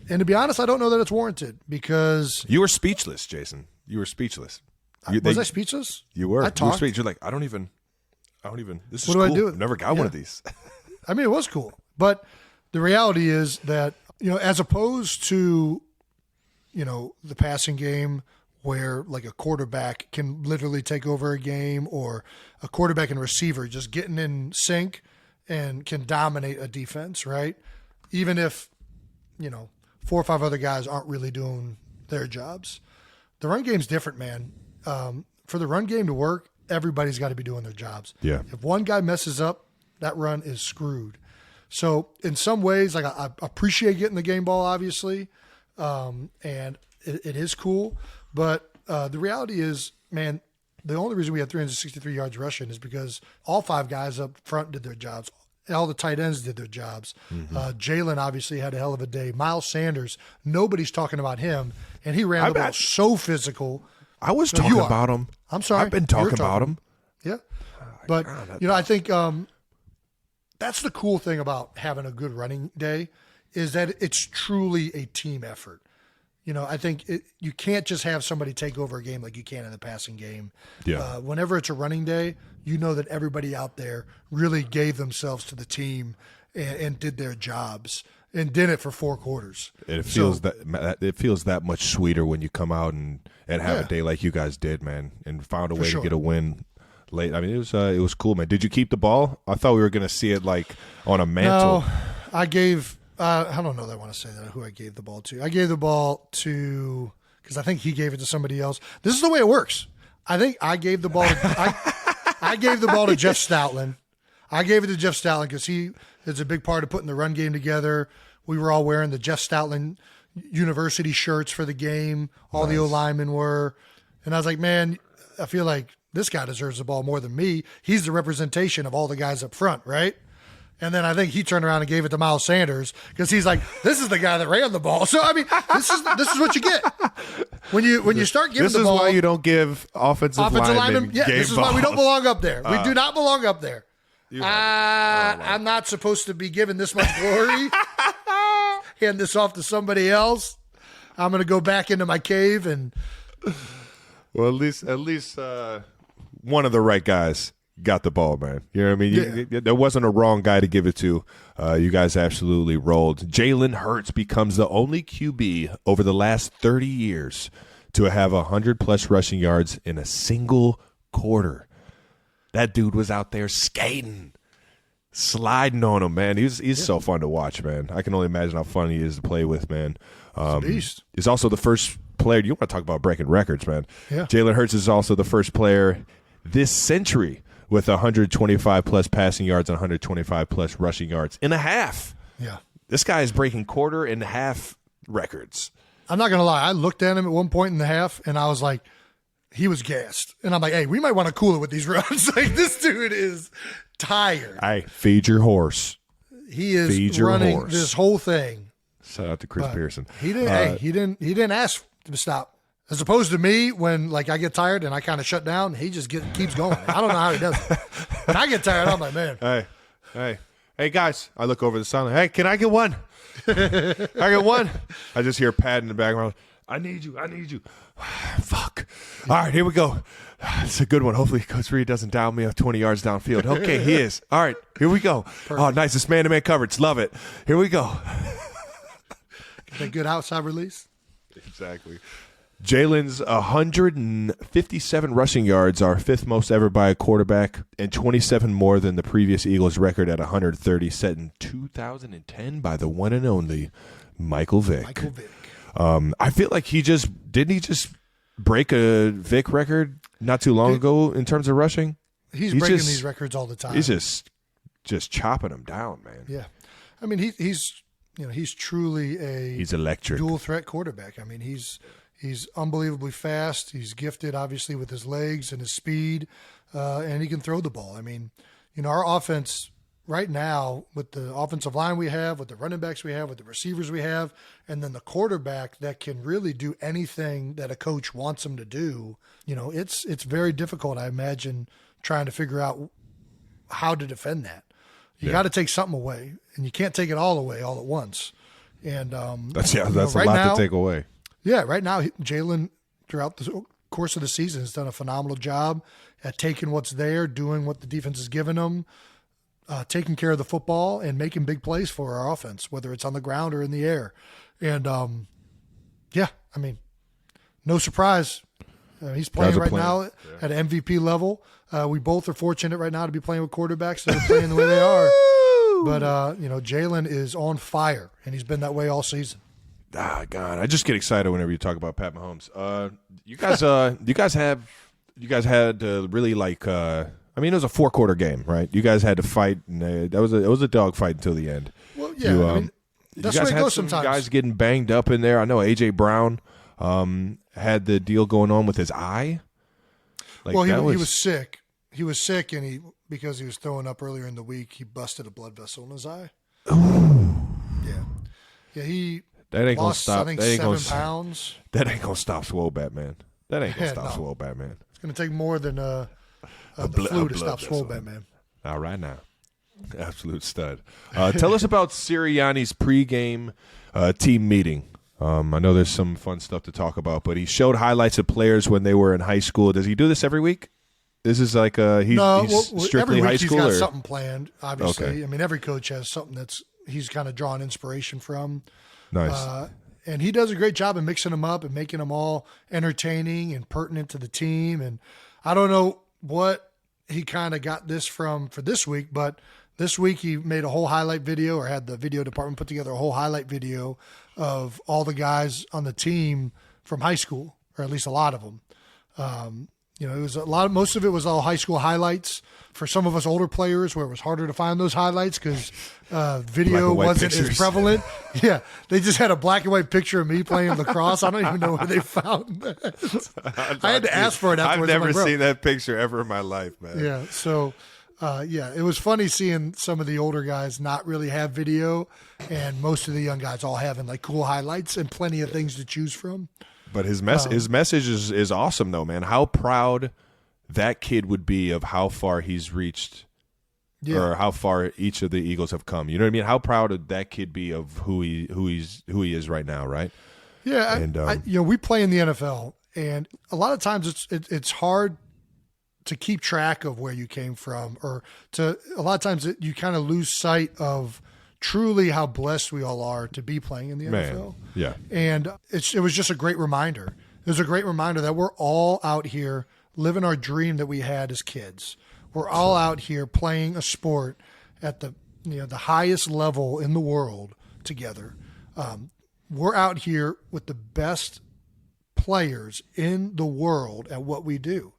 And to be honest, I don't know that it's warranted because you were speechless, Jason. You were speechless. Was I speechless? You were. I talked. You're like, I don't even. This is what do cool. I do? I've never got one of these. I mean, it was cool, but the reality is that, you know, as opposed to, you know, the passing game where like a quarterback can literally take over a game, or a quarterback and receiver just getting in sync and can dominate a defense, right? Even if, you know, 4 or 5 other guys aren't really doing their jobs. The run game's different, man. For the run game to work, everybody's got to be doing their jobs. Yeah. If one guy messes up, that run is screwed. So in some ways, like I appreciate getting the game ball, obviously, and it is cool. But the reality is, man, the only reason we had 363 yards rushing is because all 5 guys up front did their jobs. all the tight ends did their jobs. Jalen obviously had a hell of a day. Miles Sanders, nobody's talking about him, and he ran the ball so physical. I was talking about him. I'm sorry. I've been talking about him. Yeah. But, I think that's the cool thing about having a good running day is that it's truly a team effort. I think you can't just have somebody take over a game like you can in the passing game. Yeah. Whenever it's a running day, that everybody out there really gave themselves to the team and did their jobs and did it for 4 quarters. It feels that much sweeter when you come out and have a day like you guys did, man, and found a way to get a win late. I mean, it was cool, man. Did you keep the ball? I thought we were going to see it like on a mantle. No, I gave. I don't know that I want to say that who I gave the ball to. I gave the ball to because I think he gave it to somebody else. This is the way it works. I think I gave the ball. I gave the ball to Jeff Stoutland. I gave it to Jeff Stoutland because he is a big part of putting the run game together. We were all wearing the Jeff Stoutland University shirts for the game. All the O-linemen were. And I was like, man, I feel like this guy deserves the ball more than me. He's the representation of all the guys up front, right? And then I think he turned around and gave it to Miles Sanders because he's like, this is the guy that ran the ball. So, I mean, this is what you get. When you start giving the ball. This is why you don't give offensive linemen yeah, this is why we don't belong up there. We do not belong up there. I'm not supposed to be given this much glory. Hand this off to somebody else. I'm going to go back into my cave and. Well, at least one of the right guys got the ball, man. You know what I mean? There wasn't a wrong guy to give it to. You guys absolutely rolled. Jalen Hurts becomes the only QB over the last 30 years to have 100-plus rushing yards in a single quarter. That dude was out there skating, sliding on him, man. He's so fun to watch, man. I can only imagine how fun he is to play with, man. Beast. He's also the first player. You want to talk about breaking records, man. Yeah. Jalen Hurts is also the first player this century with 125-plus passing yards and 125-plus rushing yards in a half. Yeah. This guy is breaking quarter and half records. I'm not going to lie. I looked at him at one point in the half, and I was like, he was gassed. And I'm like, hey, we might want to cool it with these runs. Like, this dude is tired. Hey, feed your horse. He is running this whole thing. Shout out to Chris Pearson. He didn't. He didn't ask to stop. As opposed to me, when like I get tired and I kind of shut down, he just keeps going. I don't know how he does it. When I get tired, I'm like, man. Hey, guys! I look over the sun. Hey, can I get one? I get one. I just hear Pat in the background. I need you. Fuck. All right, here we go. It's a good one. Hopefully, Coach Reed doesn't dial me up 20 yards downfield. Okay, he is. All right, here we go. Perfect. Oh, nice. It's man-to-man coverage. Love it. Here we go. A good outside release. Exactly. Jalen's 157 rushing yards are fifth most ever by a quarterback and 27 more than the previous Eagles record at 130 set in 2010 by the one and only Michael Vick. I feel like he just break a Vick record not too long ago in terms of rushing. He's breaking these records all the time. He's just chopping them down, man. Yeah. I mean, he's truly he's electric dual threat quarterback. I mean, he's unbelievably fast. He's gifted, obviously, with his legs and his speed, and he can throw the ball. I mean, our offense right now, with the offensive line we have, with the running backs we have, with the receivers we have, and then the quarterback that can really do anything that a coach wants him to do, it's very difficult, I imagine, trying to figure out how to defend that. You got to take something away, and you can't take it all away all at once. And that's a lot to take away. Yeah, right now, Jalen, throughout the course of the season, has done a phenomenal job at taking what's there, doing what the defense has given him, taking care of the football, and making big plays for our offense, whether it's on the ground or in the air. And, I mean, no surprise. He's playing right now at an MVP level. We both are fortunate right now to be playing with quarterbacks that are playing the way they are. But, Jalen is on fire, and he's been that way all season. God, I just get excited whenever you talk about Pat Mahomes. You guys had to really like. I mean, it was a 4-quarter game, right? You guys had to fight, and it was a dog fight until the end. Well, yeah, that's where it goes sometimes. Guys getting banged up in there. I know A.J. Brown had the deal going on with his eye. He was sick. He was sick, and because he was throwing up earlier in the week. He busted a blood vessel in his eye. Yeah. He That ain't lost, gonna stop. I think, That ain't 7 gonna pounds. That ain't gonna stop Swole Batman. That ain't gonna Yeah, stop no. Swole Batman. It's going to take more than the bl- flu a to blood stop Swole vessel. Batman. All right now. Absolute stud. Tell us about Sirianni's pregame team meeting. I know there's some fun stuff to talk about, but he showed highlights of players when they were in high school. Does he do this every week? This is like he's strictly every week high school. He's got or? something planned. Obviously, Okay. I mean, every coach has something he's kind of drawing inspiration from. Nice. And he does a great job of mixing them up and making them all entertaining and pertinent to the team. And I don't know what he kind of got this from for this week, but this week he made a whole highlight video, or had the video department put together a whole highlight video of all the guys on the team from high school, or at least a lot of them. It was most of it was all high school highlights. For some of us older players, where it was harder to find those highlights because video wasn't as prevalent. Yeah, they just had a black and white picture of me playing lacrosse. I don't even know where they found that. I had to ask for it afterwards. I've never seen that picture ever in my life, man. Yeah, so it was funny seeing some of the older guys not really have video, and most of the young guys all having like cool highlights and plenty of things to choose from. But his message is awesome, though, man. How proud that kid would be of how far he's reached, or how far each of the Eagles have come. You know what I mean? How proud would that kid be of who he is right now, right? Yeah, and we play in the NFL, and a lot of times it's hard to keep track of where you came from, or a lot of times you kind of lose sight of truly how blessed we all are to be playing in the NFL. Yeah. And it was just a great reminder. It was a great reminder that we're all out here living our dream that we had as kids. We're all out here playing a sport at the highest level in the world together. We're out here with the best players in the world at what we do.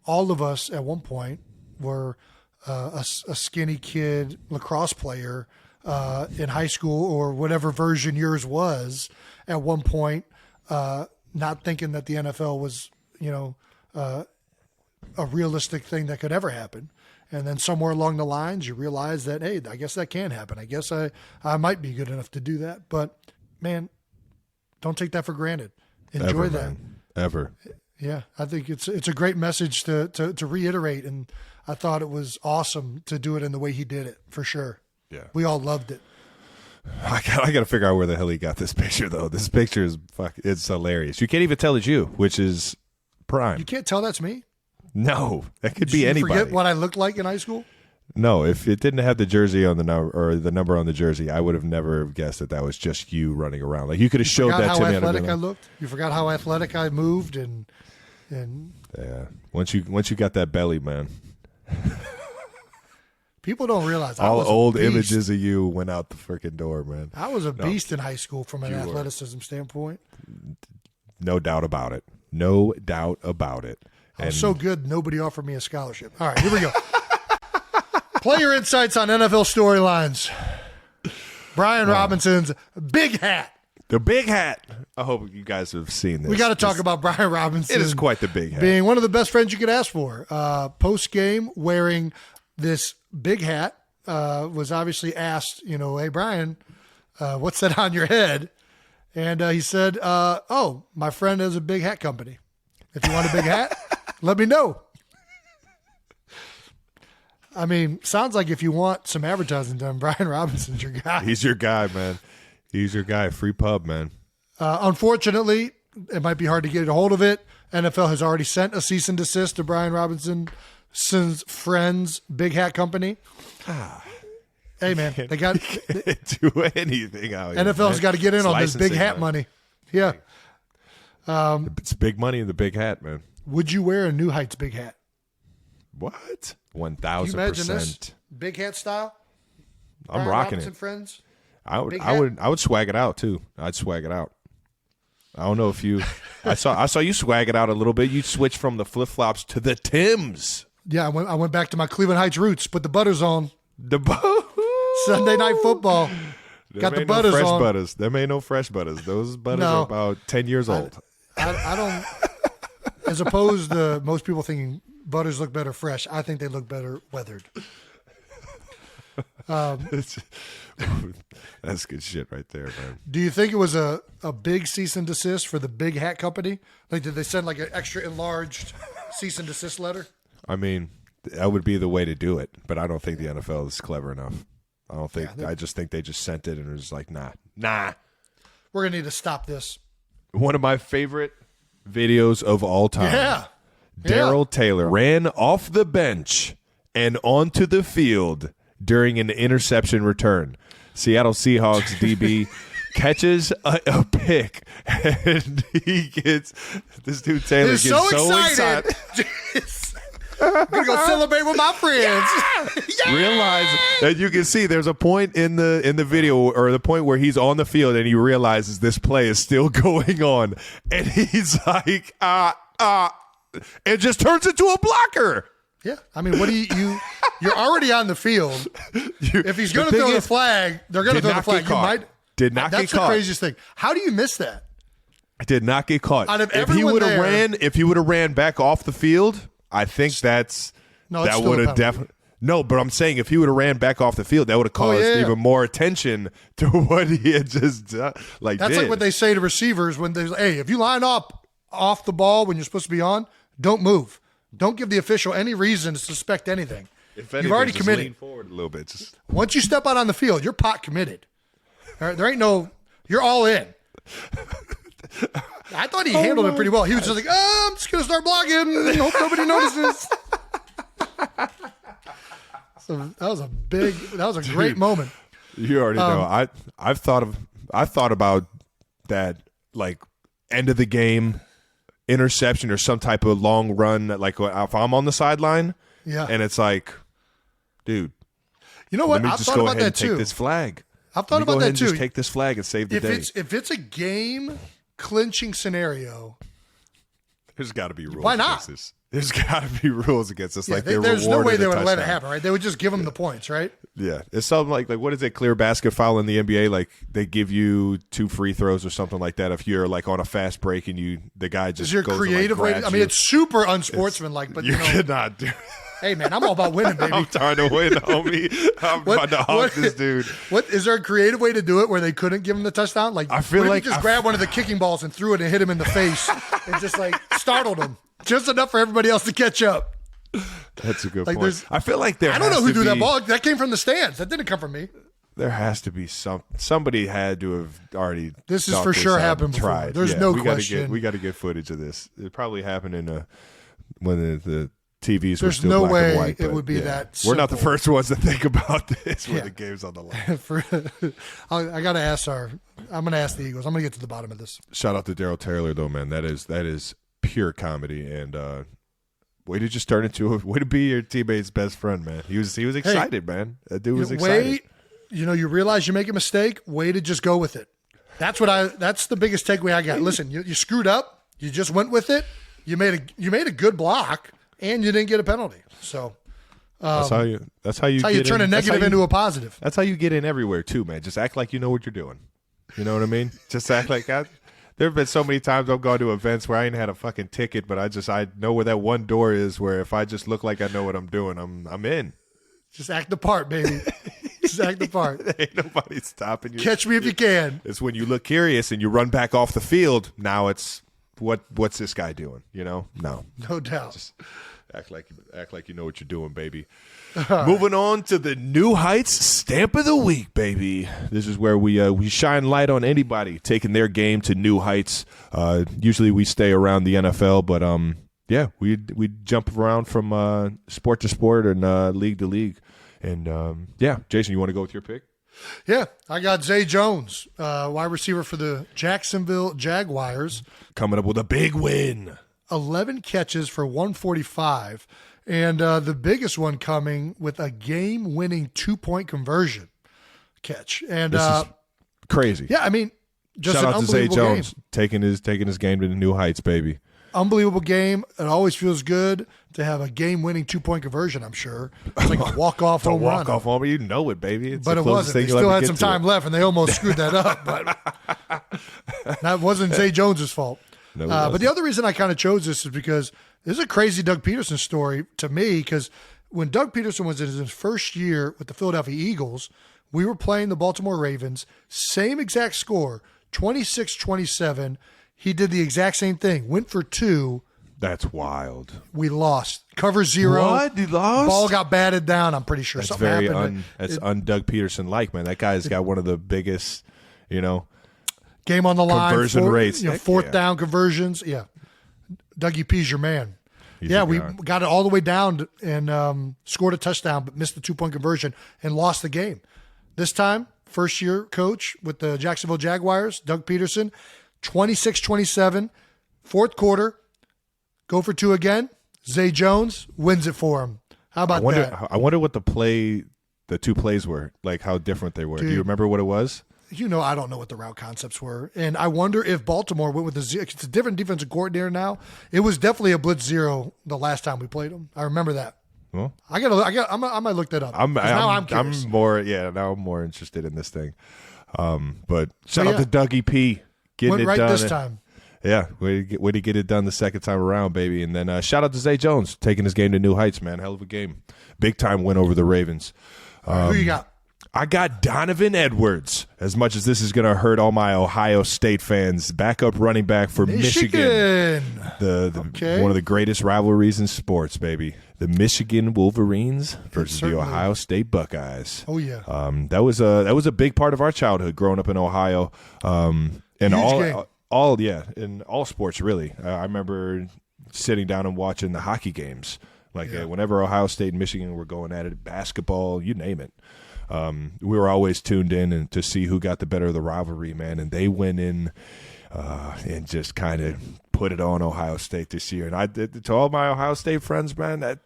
All of us at one point were a skinny kid lacrosse player in high school, or whatever version yours was at one point, not thinking that the NFL was, a realistic thing that could ever happen. And then somewhere along the lines, you realize that, hey, I guess that can happen. I guess I might be good enough to do that. But, man, don't take that for granted. Enjoy that. Man. Ever. Yeah, I think it's a great message to reiterate, and I thought it was awesome to do it in the way he did it, for sure. Yeah. We all loved it. I got to figure out where the hell he got this picture, though. This picture is it's hilarious. You can't even tell it's you, which is prime. You can't tell that's me? No, that could Did be you anybody. forget what I looked like in high school? No, if it didn't have the jersey on the number, or the number on the jersey, I would have never guessed that was just you running around. Like, you could have showed that to me. How athletic I looked? You forgot how athletic I moved, and yeah. Once you got that belly, man. People don't realize all I was old a beast. Images of you went out the freaking door, man. I was a beast in high school from an athleticism standpoint. No doubt about it. No doubt about it. I was so good, nobody offered me a scholarship. All right, here we go. Player insights on NFL storylines. Brian Robinson's big hat. The big hat. I hope you guys have seen this. We got to talk about Brian Robinson. It is quite the big hat. Being one of the best friends you could ask for. Post game, wearing this big hat, was obviously asked, hey, Brian, what's that on your head? And he said, my friend has a big hat company. If you want a big hat, let me know. I mean, sounds like if you want some advertising done, Brian Robinson's your guy. He's your guy, man. He's your guy. Free pub, man. Unfortunately, it might be hard to get a hold of it. NFL has already sent a cease and desist to Brian Robinson's friends, Big Hat Company. Hey, man, they got do anything out here. NFL's got to get in on this big hat money. Yeah. It's big money in the big hat, man. Would you wear a New Heights big hat? What? Can you imagine this? 1,000%. Big hat style? I'm Brian rocking Robinson it. friends? I would swag it out too. I'd swag it out. I don't know if you. I saw you swag it out a little bit. You switched from the flip flops to the Timbs. Yeah, I went back to my Cleveland Heights roots. Put the butters on. The Sunday Night Football. Got the butters fresh on. butters. Them ain't no fresh butters. Those butters are about 10 years old. I don't. As opposed to most people thinking Butters look better fresh. I think they look better weathered. That's good shit right there, man. Do you think it was a big cease and desist for the big hat company? Like, did they send like an extra enlarged cease and desist letter? I mean, that would be the way to do it, but I don't think the NFL is clever enough. I don't think. I just think they just sent it and it was like, nah. We're gonna need to stop this. One of my favorite videos of all time. Yeah. Darrell Taylor ran off the bench and onto the field during an interception return. Seattle Seahawks DB catches a pick, and he gets this dude Taylor He's gets so excited. I'm gonna go celebrate with my friends. Yeah! Realize that you can see there's a point in the video, or the point where he's on the field and he realizes this play is still going on, and he's like and just turns into a blocker. Yeah, I mean, what do you're already on the field. If he's going to throw the flag, they're going to throw the flag. You might did not get caught. That's the craziest thing. How do you miss that? I did not get caught. Out of if he would have ran back off the field, I think that would have definitely. No, but I'm saying if he would have ran back off the field, that would have caused even more attention to what he had just done. That's like what they say to receivers when they're like, hey, if you line up off the ball when you're supposed to be on, don't move. Don't give the official any reason to suspect anything. If anything, you've already just committed. Lean forward a little bit. Once you step out on the field, you're pot committed. All right, there ain't no. You're all in. I thought he handled it pretty well. He was just like, I'm just gonna start blocking. Hope nobody notices. So that was a great moment. You already know. I've thought about that, like, end of the game interception or some type of long run, like if I'm on the sideline, and it's like, dude, you know what? Let me just go ahead and take this flag. I've thought about that too. Just take this flag and save the day. If it's a game clinching scenario, there's got to be rules. Why not? Against this. There's got to be rules against this. Like there's no way they would let it happen, right? They would just give them the points, right? Yeah, it's something like what is it? Clear basket foul in the NBA. Like they give you 2 free throws or something like that if you're like on a fast break and the guy just goes creative way. I mean, it's super unsportsmanlike, but you cannot do. Hey man, I'm all about winning, baby. I'm trying to win, homie. I'm about to hug this dude. What is there a creative way to do it where they couldn't give him the touchdown? Like I feel like just grab one of the kicking balls and threw it and hit him in the face and just like startled him. Just enough for everybody else to catch up. That's a good point. I feel like I don't know who threw that ball. That came from the stands. That didn't come from me. There has to be somebody had to have already. This is for sure happened before. There's no question. We got to get footage of this. It probably happened in when the TVs were There's still no black way and white. it would be that We're not simple. the first ones to think about this when the game's on the line. I got to ask I'm going to ask the Eagles. I'm going to get to the bottom of this. Shout out to Darrell Taylor though, man. That is pure comedy and way to just turn into way to be your teammate's best friend, man. He was excited, man. That dude was excited. You realize you make a mistake, way to just go with it. That's the biggest takeaway I got. Listen, you screwed up, you just went with it. You made a good block and you didn't get a penalty. So that's how you turn a negative into a positive. That's how you get in everywhere too, man. Just act like you know what you're doing. You know what I mean? Just act like that. There have been so many times I've gone to events where I ain't had a fucking ticket, but I know where that one door is where if I just look like I know what I'm doing, I'm in. Just act the part, baby. Just act the part. Ain't nobody stopping you. Catch me if you can. It's when you look curious and you run back off the field. Now it's what's this guy doing? You know? No doubt. Just act like you know what you're doing, baby. Moving on to the New Heights Stamp of the Week, baby. This is where we shine light on anybody taking their game to new heights. Usually we stay around the NFL, but we jump around from sport to sport and league to league. And Jason, you want to go with your pick? Yeah, I got Zay Jones, wide receiver for the Jacksonville Jaguars, coming up with a big win. 11 catches for 145. And the biggest one coming with a game-winning 2-point conversion catch. And this is crazy. Yeah, I mean, just shout an out to Zay unbelievable Jones game. taking his game to the new heights, baby. Unbelievable game. It always feels good to have a game-winning 2-point conversion, I'm sure. It's like a walk-off home run. Walk-off home, you know it, baby. It's but it wasn't. They still had some time left, and they almost screwed that up. But that wasn't Zay Jones' fault. No, but the other reason I kind of chose this is because this is a crazy Doug Peterson story to me, because when Doug Peterson was in his first year with the Philadelphia Eagles, we were playing the Baltimore Ravens, same exact score, 26-27. He did the exact same thing, went for 2. That's wild. We lost. Cover 0. What? You lost? Ball got batted down. I'm pretty sure That's something very happened. that's un-Doug Peterson-like, man. That guy's got one of the biggest, Game on the line. Conversion rates. Heck Fourth yeah. down conversions. Yeah. Dougie P's your man. He's Yeah, a we guy. got it all the way down and scored a touchdown, but missed the 2-point conversion and lost the game. This time, first-year coach with the Jacksonville Jaguars, Doug Peterson, 26-27, fourth quarter, go for 2 again. Zay Jones wins it for him. How about that? I wonder what the 2 plays were, like how different they were. Do you remember what it was? I don't know what the route concepts were. And I wonder if Baltimore went with it's a different defensive coordinator now. It was definitely a blitz 0 the last time we played them. I remember that. Well, I might look that up. I'm curious. now I'm more interested in this thing. But shout out yeah. to Dougie P getting Went it right done this time. Yeah, way to get it done the second time around, baby. And then shout out to Zay Jones taking his game to new heights, man. Hell of a game. Big time win over the Ravens. Who you got? I got Donovan Edwards. As much as this is going to hurt all my Ohio State fans, backup running back for Michigan. One of the greatest rivalries in sports, baby. The Michigan Wolverines versus the Ohio State Buckeyes. Oh yeah. That was a big part of our childhood growing up in Ohio. And Huge game. in all sports really. I remember sitting down and watching the hockey games. Whenever Ohio State and Michigan were going at it, basketball, you name it. We were always tuned in and to see who got the better of the rivalry, man. And they went in and just kind of put it on Ohio State this year. And I did to all my Ohio State friends, man.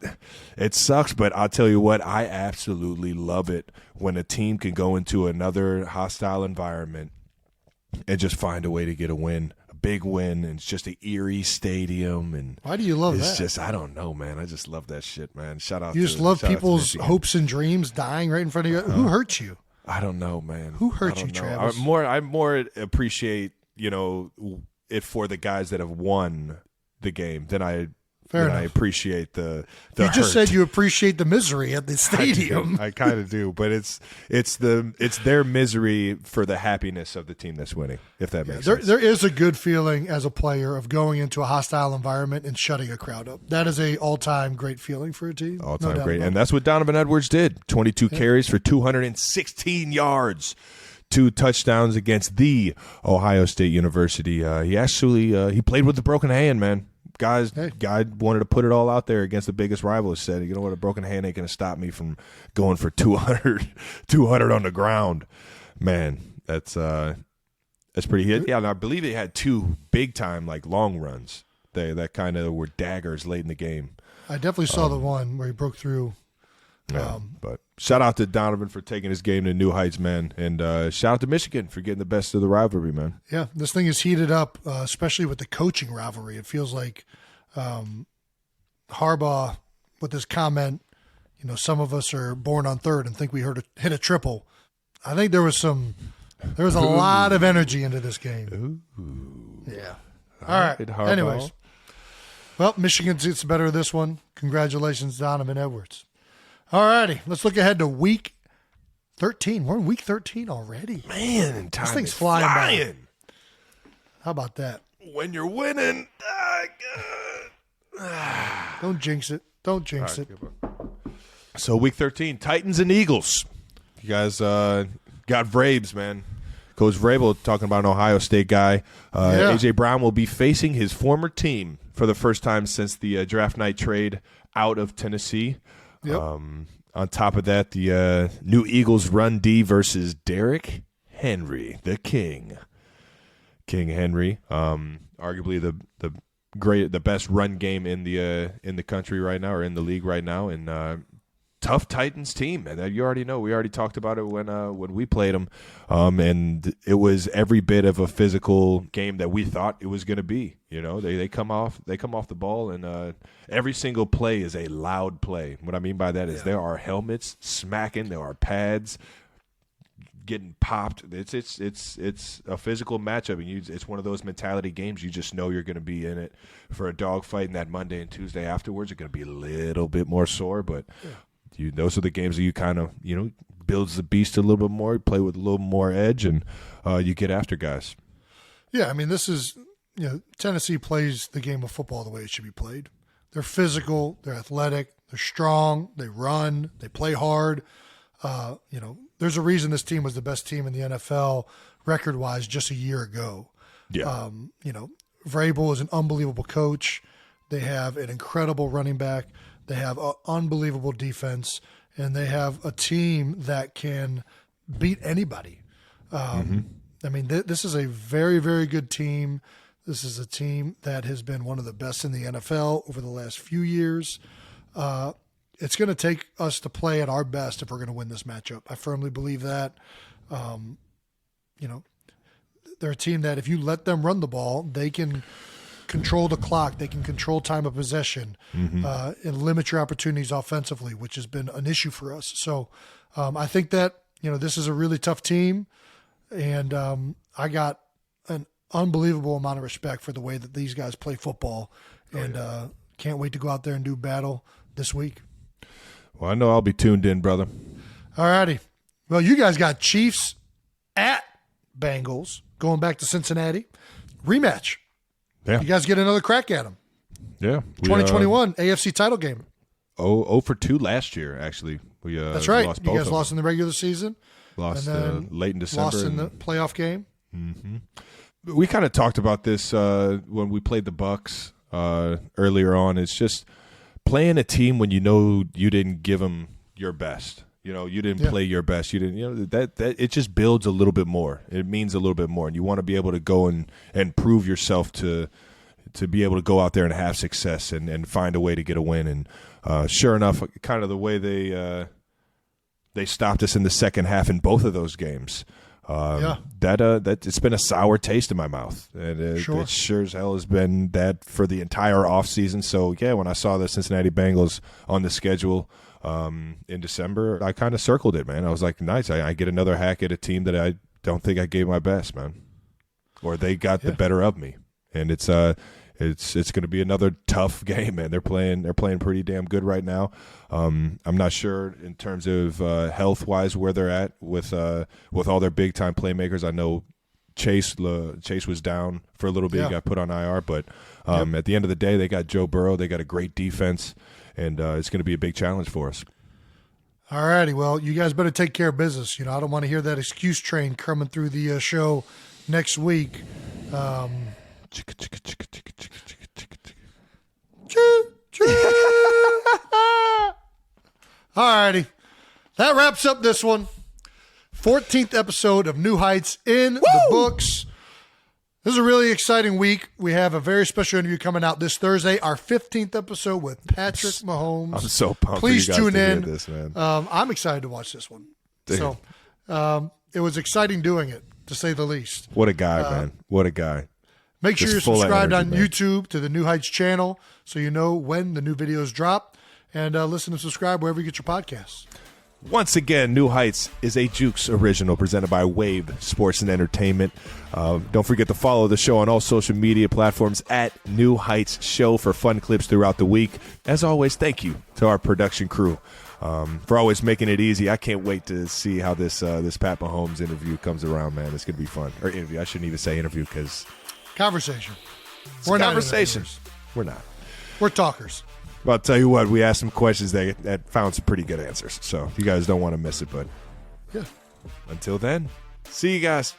It sucks, but I'll tell you what, I absolutely love it when a team can go into another hostile environment and just find a way to get a win. Big win, and it's just an eerie stadium. And why do you love that? It's just, I don't know, man. I just love that shit, man. Shout out. You just love people's hopes and dreams dying right in front of you. Who hurt you? I don't know, man. Who hurt you, Travis? I more appreciate it for the guys that have won the game than I appreciate the You just hurt. said you appreciate the misery at the stadium. I kind of do, but it's their misery for the happiness of the team that's winning. If that makes sense. There is a good feeling as a player of going into a hostile environment and shutting a crowd up. That is a all-time great feeling for a team. All-time great, and that's what Donovan Edwards did. 22 carries for 216 yards. 2 touchdowns against the Ohio State University. He played with a broken hand, man. Guy wanted to put it all out there against the biggest rival. Said, you know what, a broken hand ain't going to stop me from going for 200 on the ground. Man, that's pretty hit. Yeah, and I believe they had 2 big time long runs. That kind of were daggers late in the game. I definitely saw the one where he broke through. But shout out to Donovan for taking his game to new heights, man. And shout out to Michigan for getting the best of the rivalry, man. Yeah, this thing is heated up, especially with the coaching rivalry. It feels like Harbaugh, with his comment, some of us are born on third and think we hit a triple. I think there was a lot of energy into this game. Ooh. Yeah. All right. Anyways. Well, Michigan gets better of this one. Congratulations, Donovan Edwards. All righty, let's look ahead to week 13. We're in week 13 already. Man, time this thing's is flying by. How about that? When you're winning. Don't jinx it. Don't jinx it. So week 13, Titans and Eagles. You guys got Vrabes, man. Coach Vrabel talking about an Ohio State guy. A.J. Brown will be facing his former team for the first time since the draft night trade out of Tennessee. Yep. On top of that, the new Eagles run D versus Derrick Henry, the King Henry. Arguably the best run game in the country right now, or in the league right now, and tough Titans team, and you already know. We already talked about it when we played them, and it was every bit of a physical game that we thought it was going to be. They come off the ball, and every single play is a loud play. What I mean by that is there are helmets smacking, there are pads getting popped. It's a physical matchup, and it's one of those mentality games. You just know you're going to be in it for a dogfight, and that Monday and Tuesday afterwards are going to be a little bit more sore. But those are the games that you kind of builds the beast a little bit more. You play with a little more edge, and you get after guys. Yeah, I mean, this is Tennessee plays the game of football the way it should be played. They're physical, they're athletic, they're strong, they run, they play hard. There's a reason this team was the best team in the NFL record-wise just a year ago. Yeah. Vrabel is an unbelievable coach. They have an incredible running back. They have an unbelievable defense, and they have a team that can beat anybody. I mean, this is a very, very good team. This is a team that has been one of the best in the NFL over the last few years. It's going to take us to play at our best if we're going to win this matchup. I firmly believe that. They're a team that if you let them run the ball, they can control the clock. They can control time of possession and limit your opportunities offensively, which has been an issue for us. So I think that, this is a really tough team. And I got an unbelievable amount of respect for the way that these guys play football. And can't wait to go out there and do battle this week. Well, I know I'll be tuned in, brother. All righty. Well, you guys got Chiefs at Bengals going back to Cincinnati. Rematch. Yeah. You guys get another crack at them. Yeah. 2021 AFC title game. 0 for 2 last year, actually. That's right. Lost you guys lost in the regular season. Lost and then late in December. Lost in the playoff game. We kind of talked about this when we played the Bucks earlier on. It's just playing a team when you didn't give them your best. You didn't play your best. You didn't. That it just builds a little bit more. It means a little bit more, and you want to be able to go and prove yourself to be able to go out there and have success and find a way to get a win. And sure enough, kind of the way they stopped us in the second half in both of those games. That it's been a sour taste in my mouth, and it sure as hell has been that for the entire offseason. So yeah, when I saw the Cincinnati Bengals on the schedule in December, I kind of circled it, man. I was like, nice, I get another hack at a team that I don't think I gave my best, man, or they got the better of me, and it's going to be another tough game, man. They're playing pretty damn good right now. I'm not sure in terms of health wise where they're at with all their big time playmakers. I know Chase was down for a little bit. He got put on IR, but at the end of the day, they got Joe Burrow. They got a great defense, and it's going to be a big challenge for us. All righty. Well, you guys better take care of business. I don't want to hear that excuse train coming through the show next week. All righty. That wraps up this one. 14th episode of New Heights in the books. This is a really exciting week. We have a very special interview coming out this Thursday, our 15th episode with Patrick Mahomes. I'm so pumped. Please for you guys tune to in. Hear this, man. I'm excited to watch this one. Dude. So it was exciting doing it, to say the least. What a guy, man. What a guy. Make sure you're subscribed on man. YouTube to the New Heights channel so you know when the new videos drop. And listen and subscribe wherever you get your podcasts. Once again, New Heights is a Jukes original presented by Wave Sports and Entertainment. Don't forget to follow the show on all social media platforms at New Heights Show for fun clips throughout the week. As always, thank you to our production crew for always making it easy. I can't wait to see how this Pat Mahomes interview comes around, man. It's going to be fun. Or interview. I shouldn't even say interview because... Conversation. We're not conversation. We're not. We're talkers. But I'll tell you what, we asked some questions that found some pretty good answers. So you guys don't want to miss it. But yeah. Until then, see you guys.